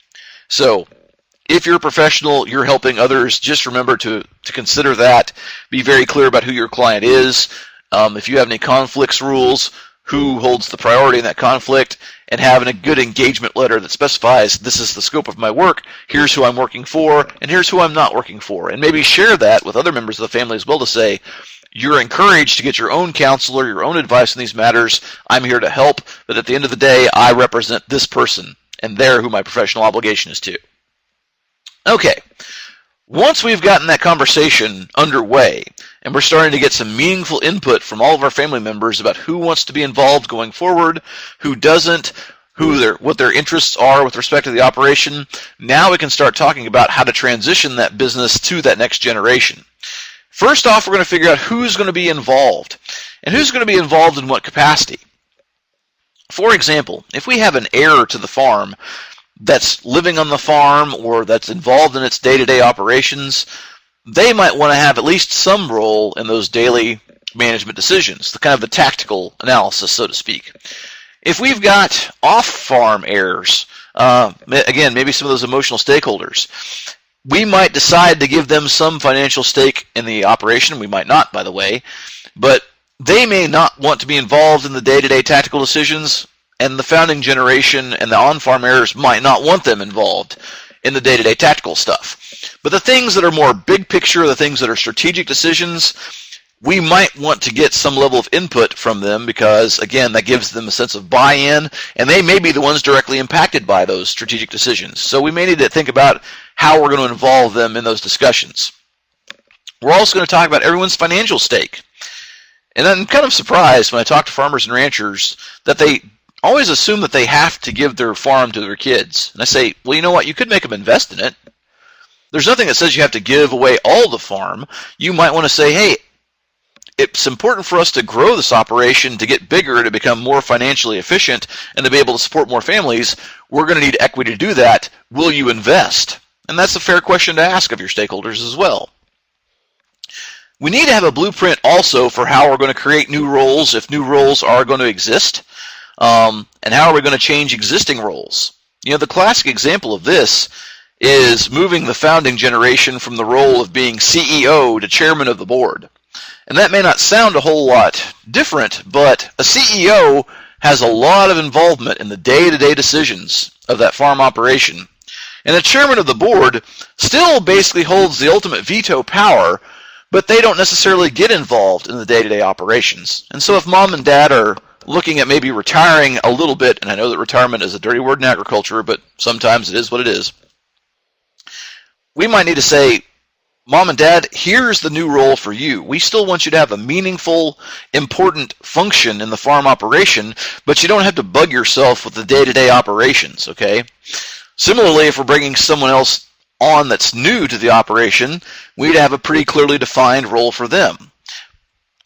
So, if you're a professional, you're helping others, just remember to consider that. Be very clear about who your client is. If you have any conflicts rules, who holds the priority in that conflict, and having a good engagement letter that specifies this is the scope of my work, here's who I'm working for, and here's who I'm not working for. And maybe share that with other members of the family as well to say, you're encouraged to get your own counsel or your own advice in these matters. I'm here to help, but at the end of the day, I represent this person. and they're who my professional obligation is to. Okay, once we've gotten that conversation underway, and we're starting to get some meaningful input from all of our family members about who wants to be involved going forward, who doesn't, what their interests are with respect to the operation, now we can start talking about how to transition that business to that next generation. First off, we're going to figure out who's going to be involved, and who's going to be involved in what capacity. For example, if we have an heir to the farm that's living on the farm or that's involved in its day-to-day operations, they might want to have at least some role in those daily management decisions, the kind of the tactical analysis, so to speak. If we've got off-farm heirs, again, maybe some of those emotional stakeholders, we might decide to give them some financial stake in the operation. We might not, by the way, but they may not want to be involved in the day-to-day tactical decisions, and the founding generation and the on-farm heirs might not want them involved in the day-to-day tactical stuff. But the things that are more big picture, the things that are strategic decisions, we might want to get some level of input from them because, again, that gives them a sense of buy-in, and they may be the ones directly impacted by those strategic decisions. So we may need to think about how we're going to involve them in those discussions. We're also going to talk about everyone's financial stake. And I'm kind of surprised when I talk to farmers and ranchers that they always assume that they have to give their farm to their kids. And I say, well, you know what? You could make them invest in it. There's nothing that says you have to give away all the farm. You might want to say, hey, it's important for us to grow this operation, to get bigger, to become more financially efficient, and to be able to support more families. We're going to need equity to do that. Will you invest? And that's a fair question to ask of your stakeholders as well. We need to have a blueprint also for how we're going to create new roles, if new roles are going to exist. And how are we going to change existing roles? You know, the classic example of this is moving the founding generation from the role of being CEO to chairman of the board. And that may not sound a whole lot different, but a CEO has a lot of involvement in the day-to-day decisions of that farm operation. And the chairman of the board still basically holds the ultimate veto power, but they don't necessarily get involved in the day-to-day operations. And so if mom and dad are looking at maybe retiring a little bit, and I know that retirement is a dirty word in agriculture, but sometimes it is what it is, we might need to say, Mom and Dad, here's the new role for you. We still want you to have a meaningful, important function in the farm operation, but you don't have to bug yourself with the day-to-day operations, okay? Similarly, if we're bringing someone else on that's new to the operation, we need to have a pretty clearly defined role for them.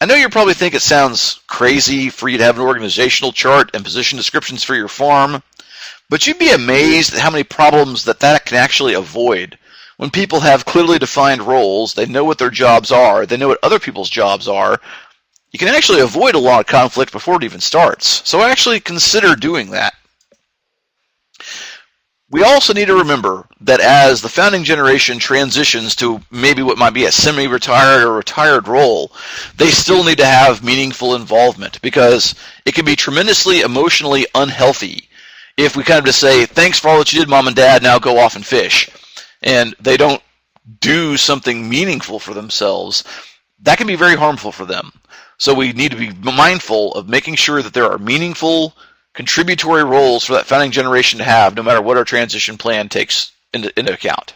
I know you probably think it sounds crazy for you to have an organizational chart and position descriptions for your farm, but you'd be amazed at how many problems that can actually avoid. When people have clearly defined roles, they know what their jobs are, they know what other people's jobs are, you can actually avoid a lot of conflict before it even starts. So actually consider doing that. We also need to remember that as the founding generation transitions to maybe what might be a semi-retired or retired role, they still need to have meaningful involvement because it can be tremendously emotionally unhealthy if we kind of just say, thanks for all that you did, Mom and Dad, now go off and fish. And they don't do something meaningful for themselves. That can be very harmful for them. So we need to be mindful of making sure that there are meaningful contributory roles for that founding generation to have, no matter what our transition plan takes into account.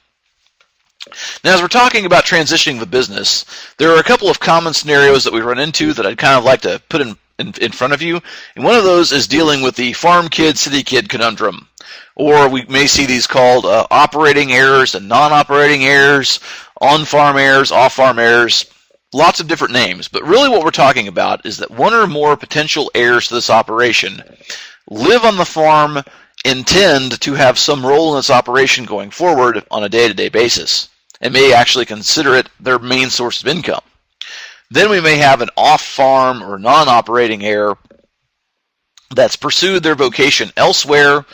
Now, as we're talking about transitioning the business, there are a couple of common scenarios that we run into that I'd kind of like to put in front of you. And one of those is dealing with the farm kid, city kid conundrum. Or we may see these called operating heirs and non-operating heirs, on-farm heirs, off-farm heirs, lots of different names. But really what we're talking about is that one or more potential heirs to this operation live on the farm, intend to have some role in this operation going forward on a day-to-day basis, and may actually consider it their main source of income. Then we may have an off-farm or non-operating heir that's pursued their vocation elsewhere.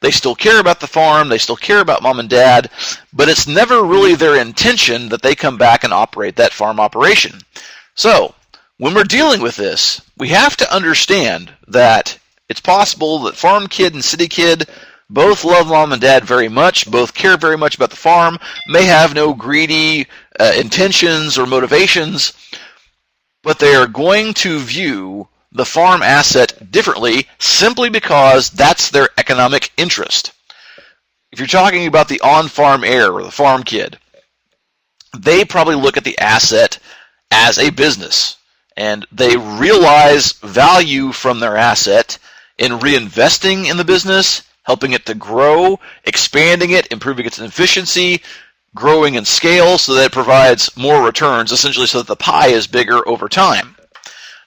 They still care about the farm, they still care about mom and dad, but it's never really their intention that they come back and operate that farm operation. So, when we're dealing with this, we have to understand that it's possible that farm kid and city kid both love mom and dad very much, both care very much about the farm, may have no greedy intentions or motivations, but they are going to view the farm asset differently simply because that's their economic interest. if you're talking about the on-farm heir or the farm kid, they probably look at the asset as a business, and they realize value from their asset in reinvesting in the business, helping it to grow, expanding it, improving its efficiency, growing in scale so that it provides more returns, essentially so that the pie is bigger over time.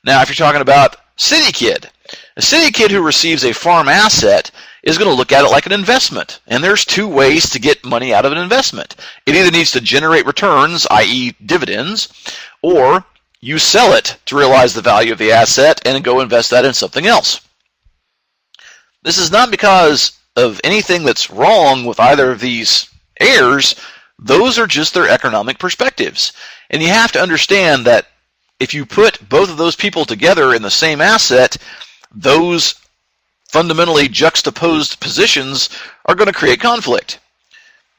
Now, if you're talking about city kid, a city kid who receives a farm asset is going to look at it like an investment. And there's two ways to get money out of an investment. It either needs to generate returns, i.e. dividends, or you sell it to realize the value of the asset and go invest that in something else. This is not because of anything that's wrong with either of these heirs. Those are just their economic perspectives. And you have to understand that if you put both of those people together in the same asset, those fundamentally juxtaposed positions are going to create conflict.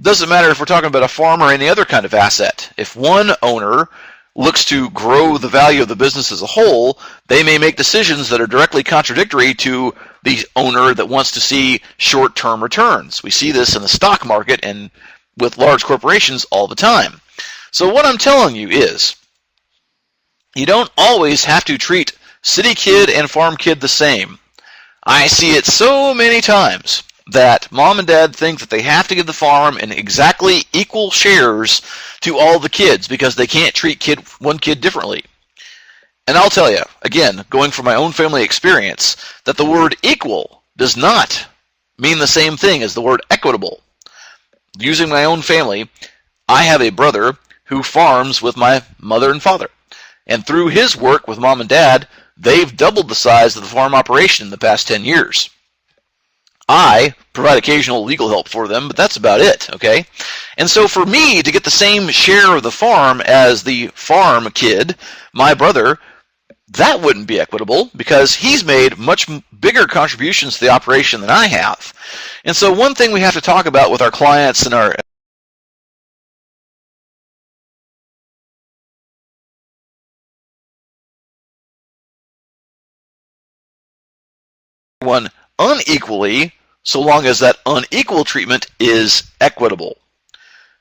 Doesn't matter if we're talking about a farm or any other kind of asset. If one owner looks to grow the value of the business as a whole, they may make decisions that are directly contradictory to the owner that wants to see short-term returns. We see this in the stock market and with large corporations all the time. So what I'm telling you is, you don't always have to treat city kid and farm kid the same. I see it so many times that mom and dad think that they have to give the farm in exactly equal shares to all the kids because they can't treat one kid differently. And I'll tell you, again, going from my own family experience, that the word equal does not mean the same thing as the word equitable. Using my own family, I have a brother who farms with my mother and father. And through his work with mom and dad, they've doubled the size of the farm operation in the past 10 years. I provide occasional legal help for them, but that's about it, okay? And so for me to get the same share of the farm as the farm kid, my brother, that wouldn't be equitable because he's made much bigger contributions to the operation than I have. And so one thing we have to talk about with our clients and our one unequally, so long as that unequal treatment is equitable.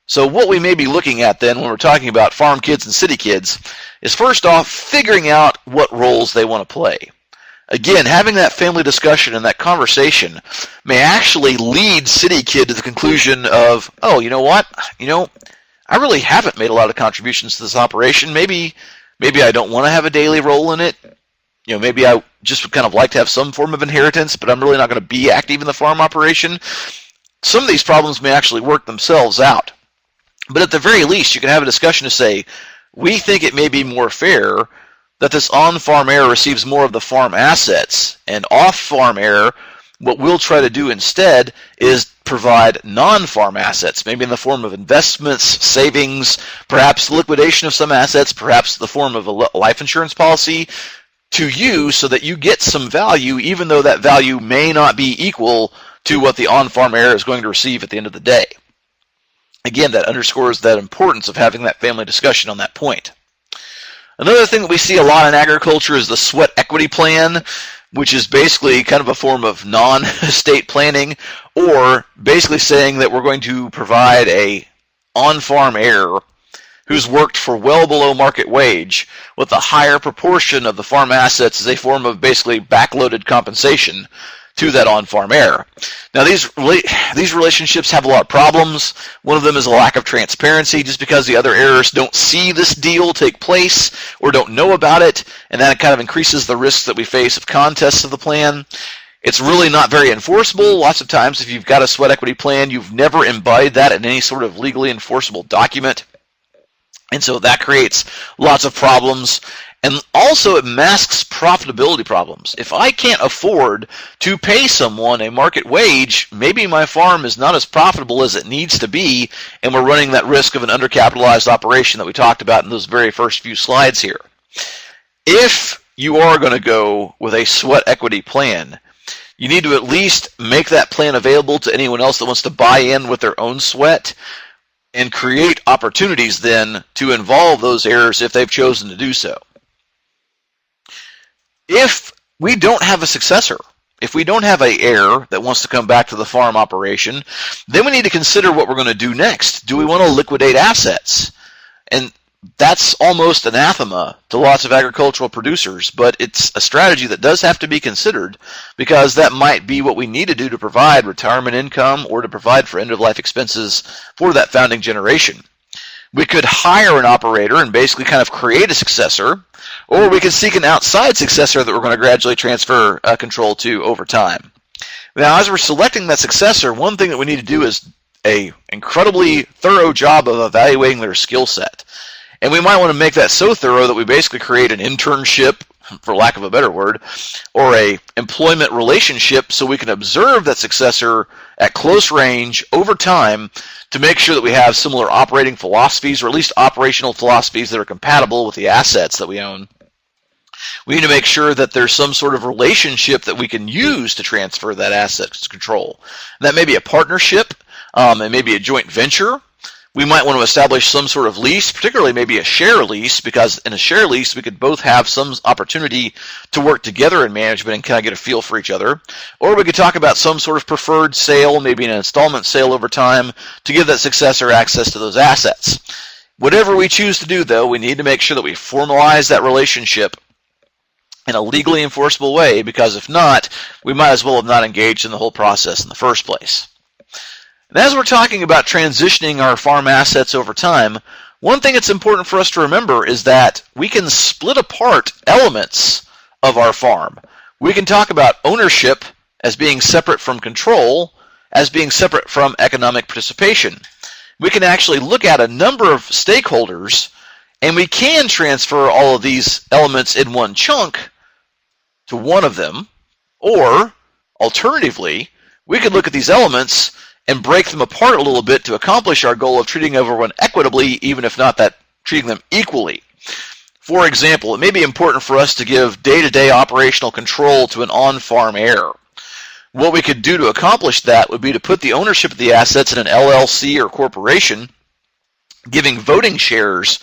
So what we may be looking at then when we're talking about farm kids and city kids is first off figuring out what roles they want to play. Again, having that family discussion and that conversation may actually lead city kid to the conclusion of, oh, you know what? I really haven't made a lot of contributions to this operation. Maybe I don't want to have a daily role in it. Maybe I just would kind of like to have some form of inheritance, but I'm really not going to be active in the farm operation. Some of these problems may actually work themselves out. But at the very least, you can have a discussion to say, we think it may be more fair that this on-farm heir receives more of the farm assets, and off-farm heir, what we'll try to do instead is provide non-farm assets, maybe in the form of investments, savings, perhaps liquidation of some assets, perhaps the form of a life insurance policy, to you so that you get some value, even though that value may not be equal to what the on-farm heir is going to receive at the end of the day. Again, that underscores that importance of having that family discussion on that point. Another thing that we see a lot in agriculture is the sweat equity plan, which is basically kind of a form of non-estate planning, or basically saying that we're going to provide a on-farm heir who's worked for well below market wage with a higher proportion of the farm assets as a form of basically backloaded compensation to that on-farm heir. Now, these relationships have a lot of problems. One of them is a lack of transparency, just because the other heirs don't see this deal take place or don't know about it, and that kind of increases the risks that we face of contests of the plan. It's really not very enforceable. Lots of times, if you've got a sweat equity plan, you've never embodied that in any sort of legally enforceable document. And so that creates lots of problems. And also it masks profitability problems. If I can't afford to pay someone a market wage, maybe my farm is not as profitable as it needs to be, and we're running that risk of an undercapitalized operation that we talked about in those very first few slides here. If you are going to go with a sweat equity plan, you need to at least make that plan available to anyone else that wants to buy in with their own sweat, and create opportunities then to involve those heirs if they've chosen to do so. If we don't have a successor, if we don't have an heir that wants to come back to the farm operation, then we need to consider what we're going to do next. Do we want to liquidate assets? And that's almost anathema to lots of agricultural producers, but it's a strategy that does have to be considered, because that might be what we need to do to provide retirement income or to provide for end-of-life expenses for that founding generation. We could hire an operator and basically kind of create a successor, or we could seek an outside successor that we're going to gradually transfer control to over time. Now, as we're selecting that successor, one thing that we need to do is an incredibly thorough job of evaluating their skill set. And we might want to make that so thorough that we basically create an internship, for lack of a better word, or a employment relationship, so we can observe that successor at close range over time to make sure that we have similar operating philosophies, or at least operational philosophies that are compatible with the assets that we own. We need to make sure that there's some sort of relationship that we can use to transfer that asset control. And that may be a partnership, and maybe a joint venture. We might want to establish some sort of lease, particularly maybe a share lease, because in a share lease we could both have some opportunity to work together in management and kind of get a feel for each other. Or we could talk about some sort of preferred sale, maybe an installment sale over time, to give that successor access to those assets. Whatever we choose to do, though, we need to make sure that we formalize that relationship in a legally enforceable way, because if not, we might as well have not engaged in the whole process in the first place. And as we're talking about transitioning our farm assets over time, one thing that's important for us to remember is that we can split apart elements of our farm. We can talk about ownership as being separate from control, as being separate from economic participation. We can actually look at a number of stakeholders, and we can transfer all of these elements in one chunk to one of them, or alternatively, we could look at these elements and break them apart a little bit to accomplish our goal of treating everyone equitably, even if not that treating them equally. For example, it may be important for us to give day-to-day operational control to an on-farm heir. What we could do to accomplish that would be to put the ownership of the assets in an LLC or corporation, giving voting shares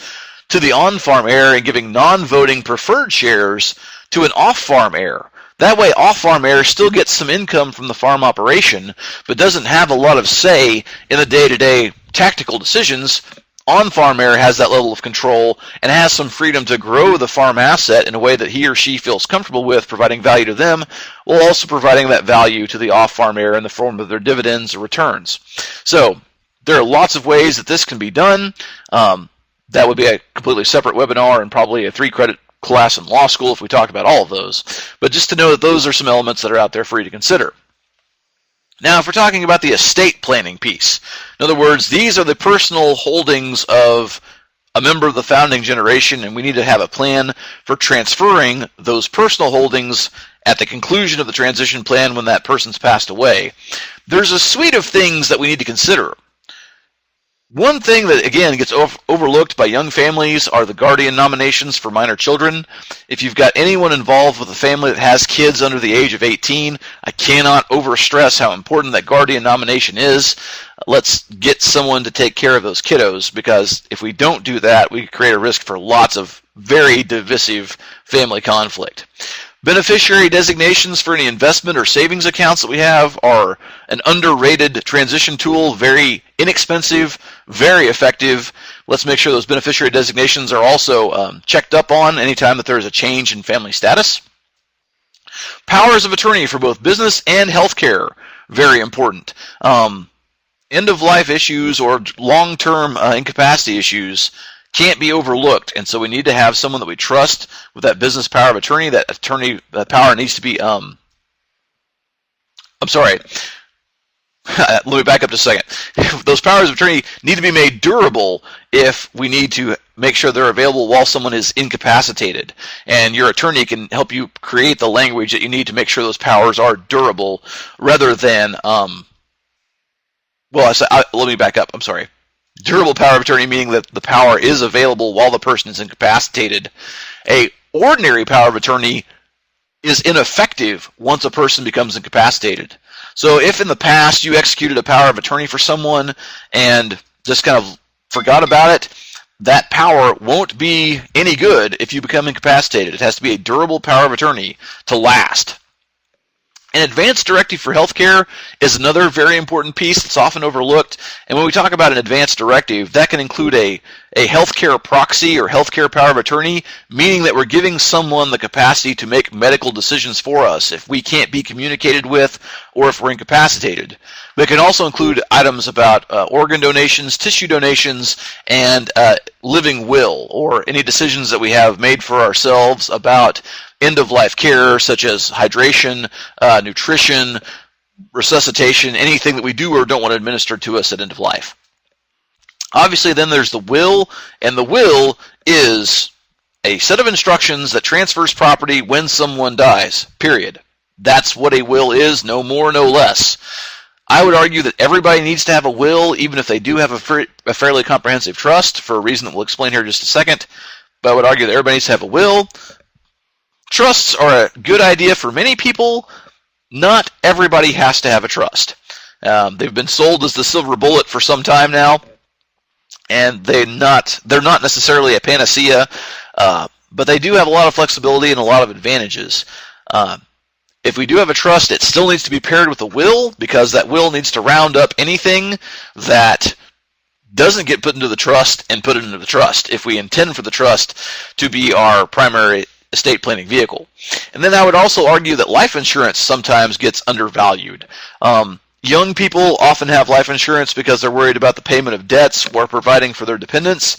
to the on-farm heir and giving non-voting preferred shares to an off-farm heir. That way, off-farm heir still gets some income from the farm operation, but doesn't have a lot of say in the day-to-day tactical decisions. On-farm heir has that level of control and has some freedom to grow the farm asset in a way that he or she feels comfortable with, providing value to them, while also providing that value to the off-farm heir in the form of their dividends or returns. So, there are lots of ways that this can be done. That would be a completely separate webinar and probably a 3-credit class in law school if we talked about all of those. But just to know that those are some elements that are out there for you to consider. Now, if we're talking about the estate planning piece, in other words, these are the personal holdings of a member of the founding generation, and we need to have a plan for transferring those personal holdings at the conclusion of the transition plan when that person's passed away. There's a suite of things that we need to consider. One thing that, again, gets overlooked by young families are the guardian nominations for minor children. If you've got anyone involved with a family that has kids under the age of 18, I cannot overstress how important that guardian nomination is. Let's get someone to take care of those kiddos, because if we don't do that, we create a risk for lots of very divisive family conflict. Beneficiary designations for any investment or savings accounts that we have are an underrated transition tool, very inexpensive, very effective. Let's make sure those beneficiary designations are also checked up on anytime that there is a change in family status. Powers of attorney for both business and healthcare, very important. End-of-life issues or long-term incapacity issues can't be overlooked, and so we need to have someone that we trust with that business power of attorney. That power needs to be, I'm sorry, let me back up just a second. Those powers of attorney need to be made durable if we need to make sure they're available while someone is incapacitated. And your attorney can help you create the language that you need to make sure those powers are durable, rather than, let me back up, I'm sorry. Durable power of attorney meaning that the power is available while the person is incapacitated. A ordinary power of attorney is ineffective once a person becomes incapacitated. So if in the past you executed a power of attorney for someone and just kind of forgot about it, that power won't be any good if you become incapacitated. It has to be a durable power of attorney to last. An advance directive for healthcare is another very important piece that's often overlooked. And when we talk about an advance directive, that can include a healthcare proxy or healthcare power of attorney, meaning that we're giving someone the capacity to make medical decisions for us if we can't be communicated with or if we're incapacitated. But it can also include items about organ donations, tissue donations, and living will, or any decisions that we have made for ourselves about end-of-life care, such as hydration, nutrition, resuscitation, anything that we do or don't want administered to us at end of life. Obviously, then there's the will, and the will is a set of instructions that transfers property when someone dies, period. That's what a will is, no more, no less. I would argue that everybody needs to have a will, even if they do have a fairly comprehensive trust, for a reason that we'll explain here in just a second. But I would argue that everybody needs to have a will. Trusts are a good idea for many people. Not everybody has to have a trust. They've been sold as the silver bullet for some time now, and they're not necessarily a panacea, but they do have a lot of flexibility and a lot of advantages. If we do have a trust, it still needs to be paired with a will, because that will needs to round up anything that doesn't get put into the trust and put it into the trust, if we intend for the trust to be our primary estate planning vehicle. And then I would also argue that life insurance sometimes gets undervalued. Young people often have life insurance because they're worried about the payment of debts or providing for their dependents.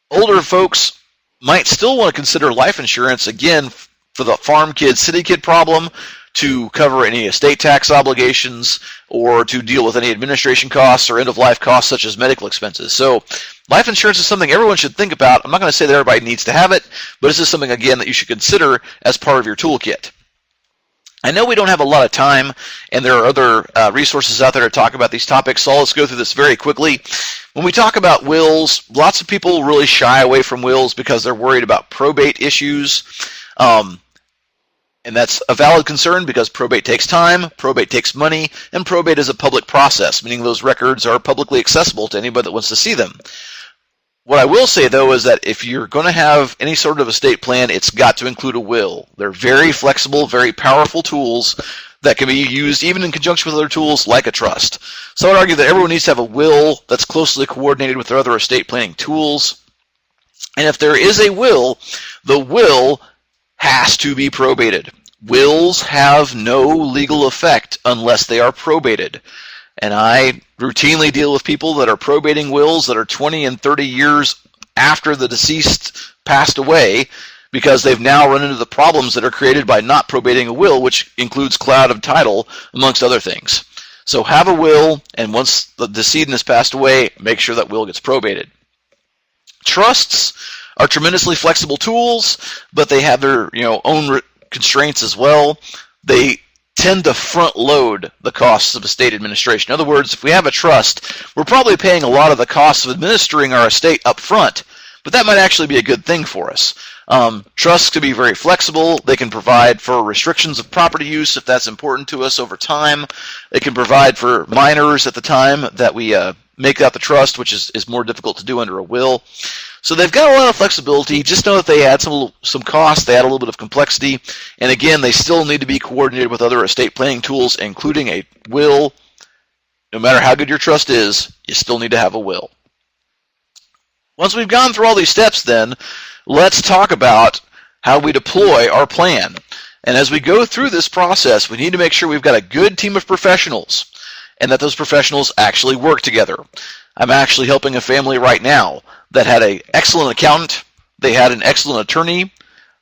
Older folks might still want to consider life insurance, again, for the farm kid, city kid problem, to cover any estate tax obligations or to deal with any administration costs or end-of-life costs such as medical expenses. So life insurance is something everyone should think about. I'm not going to say that everybody needs to have it, but this is something, again, that you should consider as part of your toolkit. I know we don't have a lot of time, and there are other resources out there to talk about these topics, so let's go through this very quickly. When we talk about wills, lots of people really shy away from wills because they're worried about probate issues. And that's a valid concern because probate takes time, probate takes money, and probate is a public process, meaning those records are publicly accessible to anybody that wants to see them. What I will say, though, is that if you're going to have any sort of estate plan, it's got to include a will. They're very flexible, very powerful tools that can be used even in conjunction with other tools like a trust. So I would argue that everyone needs to have a will that's closely coordinated with their other estate planning tools. And if there is a will, the will has to be probated. Wills have no legal effect unless they are probated. And I routinely deal with people that are probating wills that are 20 and 30 years after the deceased passed away because they've now run into the problems that are created by not probating a will, which includes cloud of title, amongst other things. So have a will, and once the decedent has passed away, make sure that will gets probated. Trusts are tremendously flexible tools, but they have their own constraints as well. They tend to front load the costs of estate administration. In other words, if we have a trust, we're probably paying a lot of the costs of administering our estate up front, but that might actually be a good thing for us. Trusts can be very flexible. They can provide for restrictions of property use if that's important to us over time. They can provide for minors at the time that we make out the trust, which is more difficult to do under a will. So they've got a lot of flexibility. Just know that they add some cost, they add a little bit of complexity, and again, they still need to be coordinated with other estate planning tools, including a will. No matter how good your trust is, you still need to have a will. Once we've gone through all these steps, then, let's talk about how we deploy our plan. And as we go through this process, we need to make sure we've got a good team of professionals and that those professionals actually work together. I'm actually helping a family right now that had an excellent accountant, they had an excellent attorney.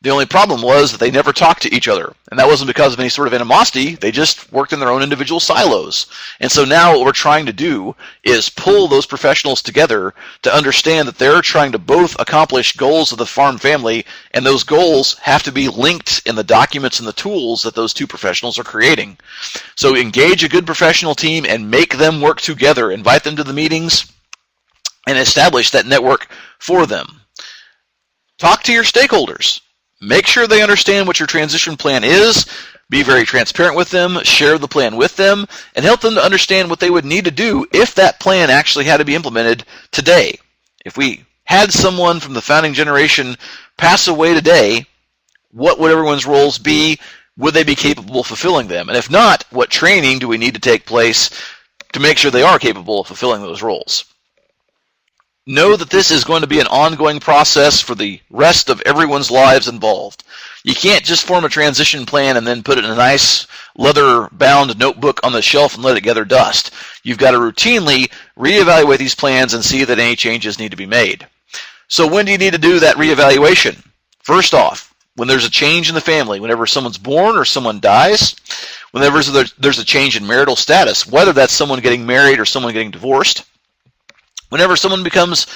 The only problem was that they never talked to each other. And that wasn't because of any sort of animosity, they just worked in their own individual silos. And so now what we're trying to do is pull those professionals together to understand that they're trying to both accomplish goals of the farm family, and those goals have to be linked in the documents and the tools that those two professionals are creating. So engage a good professional team and make them work together. Invite them to the meetings and establish that network for them. Talk to your stakeholders. Make sure they understand what your transition plan is. Be very transparent with them. Share the plan with them. And help them to understand what they would need to do if that plan actually had to be implemented today. If we had someone from the founding generation pass away today, what would everyone's roles be? would they be capable of fulfilling them? And if not, what training do we need to take place to make sure they are capable of fulfilling those roles? Know that this is going to be an ongoing process for the rest of everyone's lives involved. You can't just form a transition plan and then put it in a nice leather-bound notebook on the shelf and let it gather dust. You've got to routinely reevaluate these plans and see that any changes need to be made. So when do you need to do that reevaluation? First off, when there's a change in the family, whenever someone's born or someone dies, whenever there's a change in marital status, whether that's someone getting married or someone getting divorced, whenever someone becomes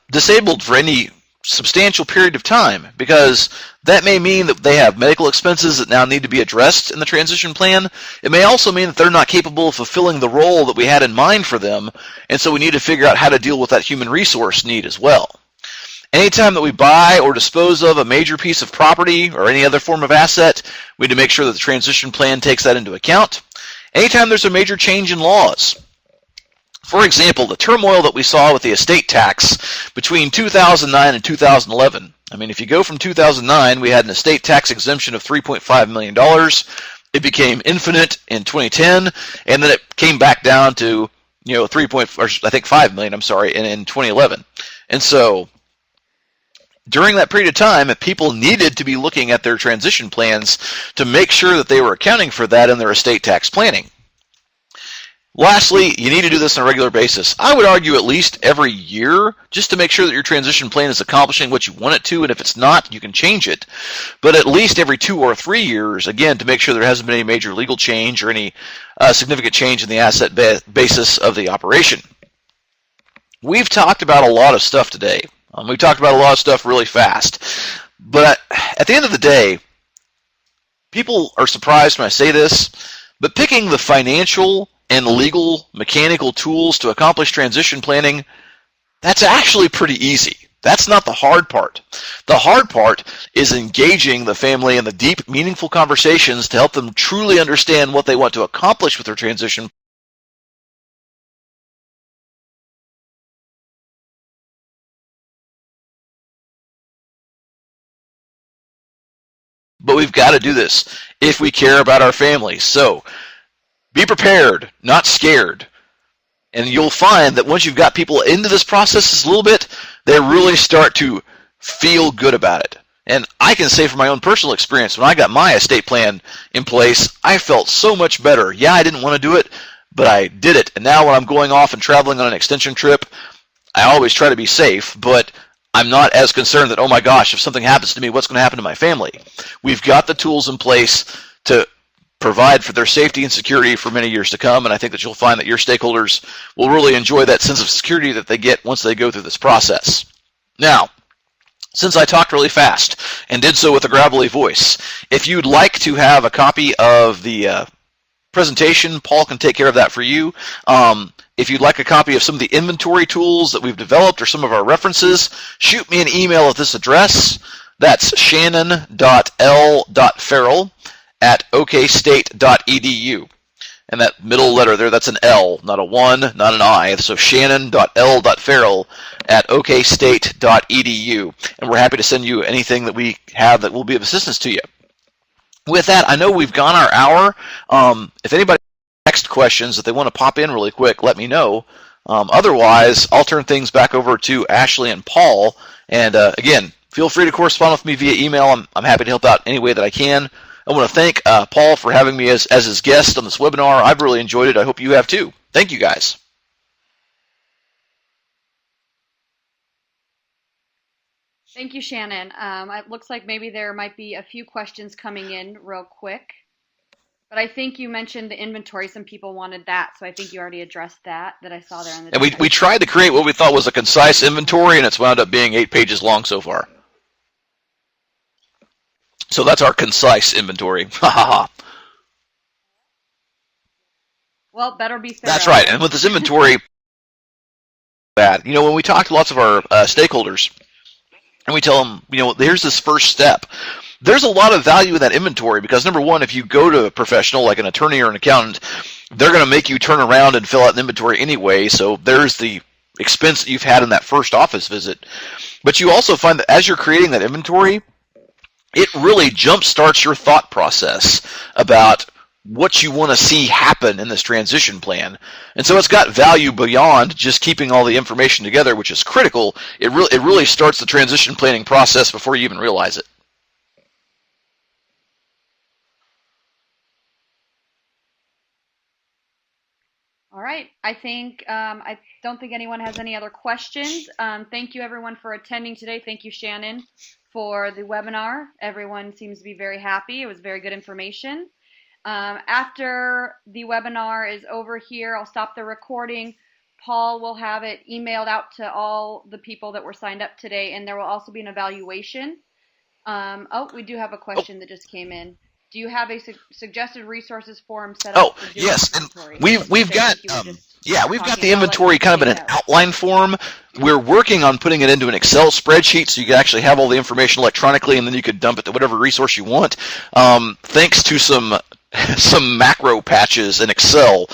disabled for any substantial period of time, because that may mean that they have medical expenses that now need to be addressed in the transition plan. It may also mean that they're not capable of fulfilling the role that we had in mind for them, and so we need to figure out how to deal with that human resource need as well. Anytime that we buy or dispose of a major piece of property or any other form of asset, we need to make sure that the transition plan takes that into account. Anytime there's a major change in laws. For example, the turmoil that we saw with the estate tax between 2009 and 2011. I mean, if you go from 2009, we had an estate tax exemption of $3.5 million. It became infinite in 2010, and then it came back down to, $5 million, in 2011. And so, during that period of time, people needed to be looking at their transition plans to make sure that they were accounting for that in their estate tax planning. Lastly, you need to do this on a regular basis. I would argue at least every year, just to make sure that your transition plan is accomplishing what you want it to, and if it's not, you can change it. But at least every 2 or 3 years, again, to make sure there hasn't been any major legal change or any significant change in the asset basis of the operation. We've talked about a lot of stuff today. We've talked about a lot of stuff really fast. But at the end of the day, people are surprised when I say this, but picking the financial and legal mechanical tools to accomplish transition planning, that's actually pretty easy. That's not the hard part. The hard part is engaging the family in the deep, meaningful conversations to help them truly understand what they want to accomplish with their transition. But we've got to do this if we care about our families. So be prepared, not scared. And you'll find that once you've got people into this process a little bit, they really start to feel good about it. And I can say from my own personal experience, when I got my estate plan in place, I felt so much better. Yeah, I didn't want to do it, but I did it. And now when I'm going off and traveling on an extension trip, I always try to be safe, but I'm not as concerned that, oh my gosh, if something happens to me, what's going to happen to my family? We've got the tools in place to provide for their safety and security for many years to come, and I think that you'll find that your stakeholders will really enjoy that sense of security that they get once they go through this process. Now, since I talked really fast and did so with a gravelly voice, if you'd like to have a copy of the presentation, Paul can take care of that for you. If you'd like a copy of some of the inventory tools that we've developed or some of our references, shoot me an email at this address. That's shannon.l.ferrell@okstate.edu. And that middle letter there, that's an L, not a 1, not an I. So shannon.l.ferrell@okstate.edu. And we're happy to send you anything that we have that will be of assistance to you. With that, I know we've gone our hour. If anybody has next questions that they want to pop in really quick, let me know. Otherwise, I'll turn things back over to Ashley and Paul. And again, feel free to correspond with me via email. I'm happy to help out any way that I can. I want to thank Paul for having me as his guest on this webinar. I've really enjoyed it. I hope you have too. Thank you, guys. Thank you, Shannon. It looks like maybe there might be a few questions coming in real quick. But I think you mentioned the inventory. Some people wanted that, so I think you already addressed that I saw there on the. And we tried to create what we thought was a concise inventory, and it's wound up being 8 pages long so far. So that's our concise inventory. Ha ha ha. Well, better be thorough. That's right. And with this inventory, when we talk to lots of our stakeholders, and we tell them, here's this first step. There's a lot of value in that inventory because, number one, if you go to a professional like an attorney or an accountant, they're going to make you turn around and fill out an inventory anyway, so there's the expense that you've had in that first office visit. But you also find that as you're creating that inventory, it really jumpstarts your thought process about what you want to see happen in this transition plan. And so it's got value beyond just keeping all the information together, which is critical. It really starts the transition planning process before you even realize it. All right. I don't think anyone has any other questions. Thank you everyone for attending today. Thank you, Shannon, for the webinar. Everyone seems to be very happy. It was very good information. After the webinar is over here, I'll stop the recording. Paul will have it emailed out to all the people that were signed up today, and there will also be an evaluation. We do have a question that just came in. Do you have a suggested resources form set up? Oh, yes, and we've got the inventory kind of in an outline form. We're working on putting it into an Excel spreadsheet so you can actually have all the information electronically, and then you could dump it to whatever resource you want. Thanks to some macro patches in Excel,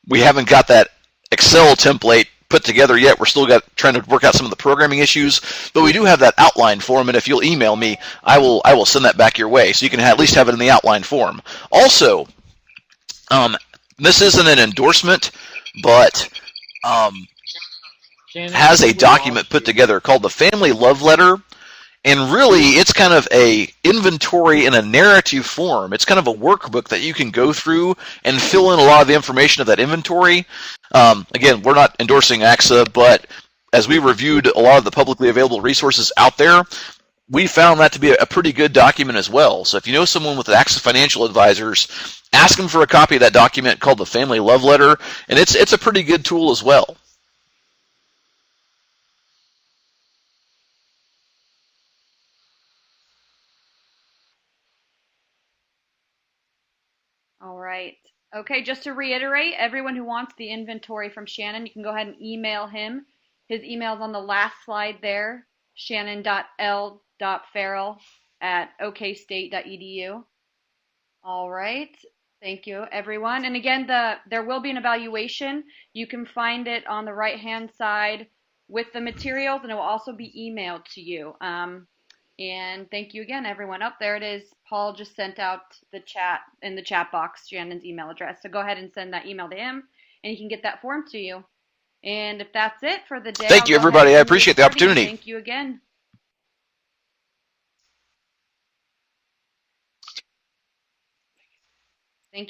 we haven't got that Excel template put together yet. We're still trying to work out some of the programming issues, but we do have that outline form, and if you'll email me, I will send that back your way so you can at least have it in the outline form. Also, this isn't an endorsement, but has a document put together called the Family Love Letter. And really, it's kind of a inventory in a narrative form. It's kind of a workbook that you can go through and fill in a lot of the information of that inventory. Again, we're not endorsing AXA, but as we reviewed a lot of the publicly available resources out there, we found that to be a pretty good document as well. So if you know someone with AXA Financial Advisors, ask them for a copy of that document called the Family Love Letter, and it's a pretty good tool as well. All right. Okay, just to reiterate, everyone who wants the inventory from Shannon, you can go ahead and email him. His email is on the last slide there, shannon.l.ferrell@okstate.edu. All right. Thank you, everyone. And again, there will be an evaluation. You can find it on the right-hand side with the materials, and it will also be emailed to you. And thank you again, everyone. Up there it is. Paul just sent out the chat in the chat box, Shannon's email address. So go ahead and send that email to him, and he can get that form to you. And if that's it for the day, thank you, everybody. I appreciate the opportunity. Thank you again.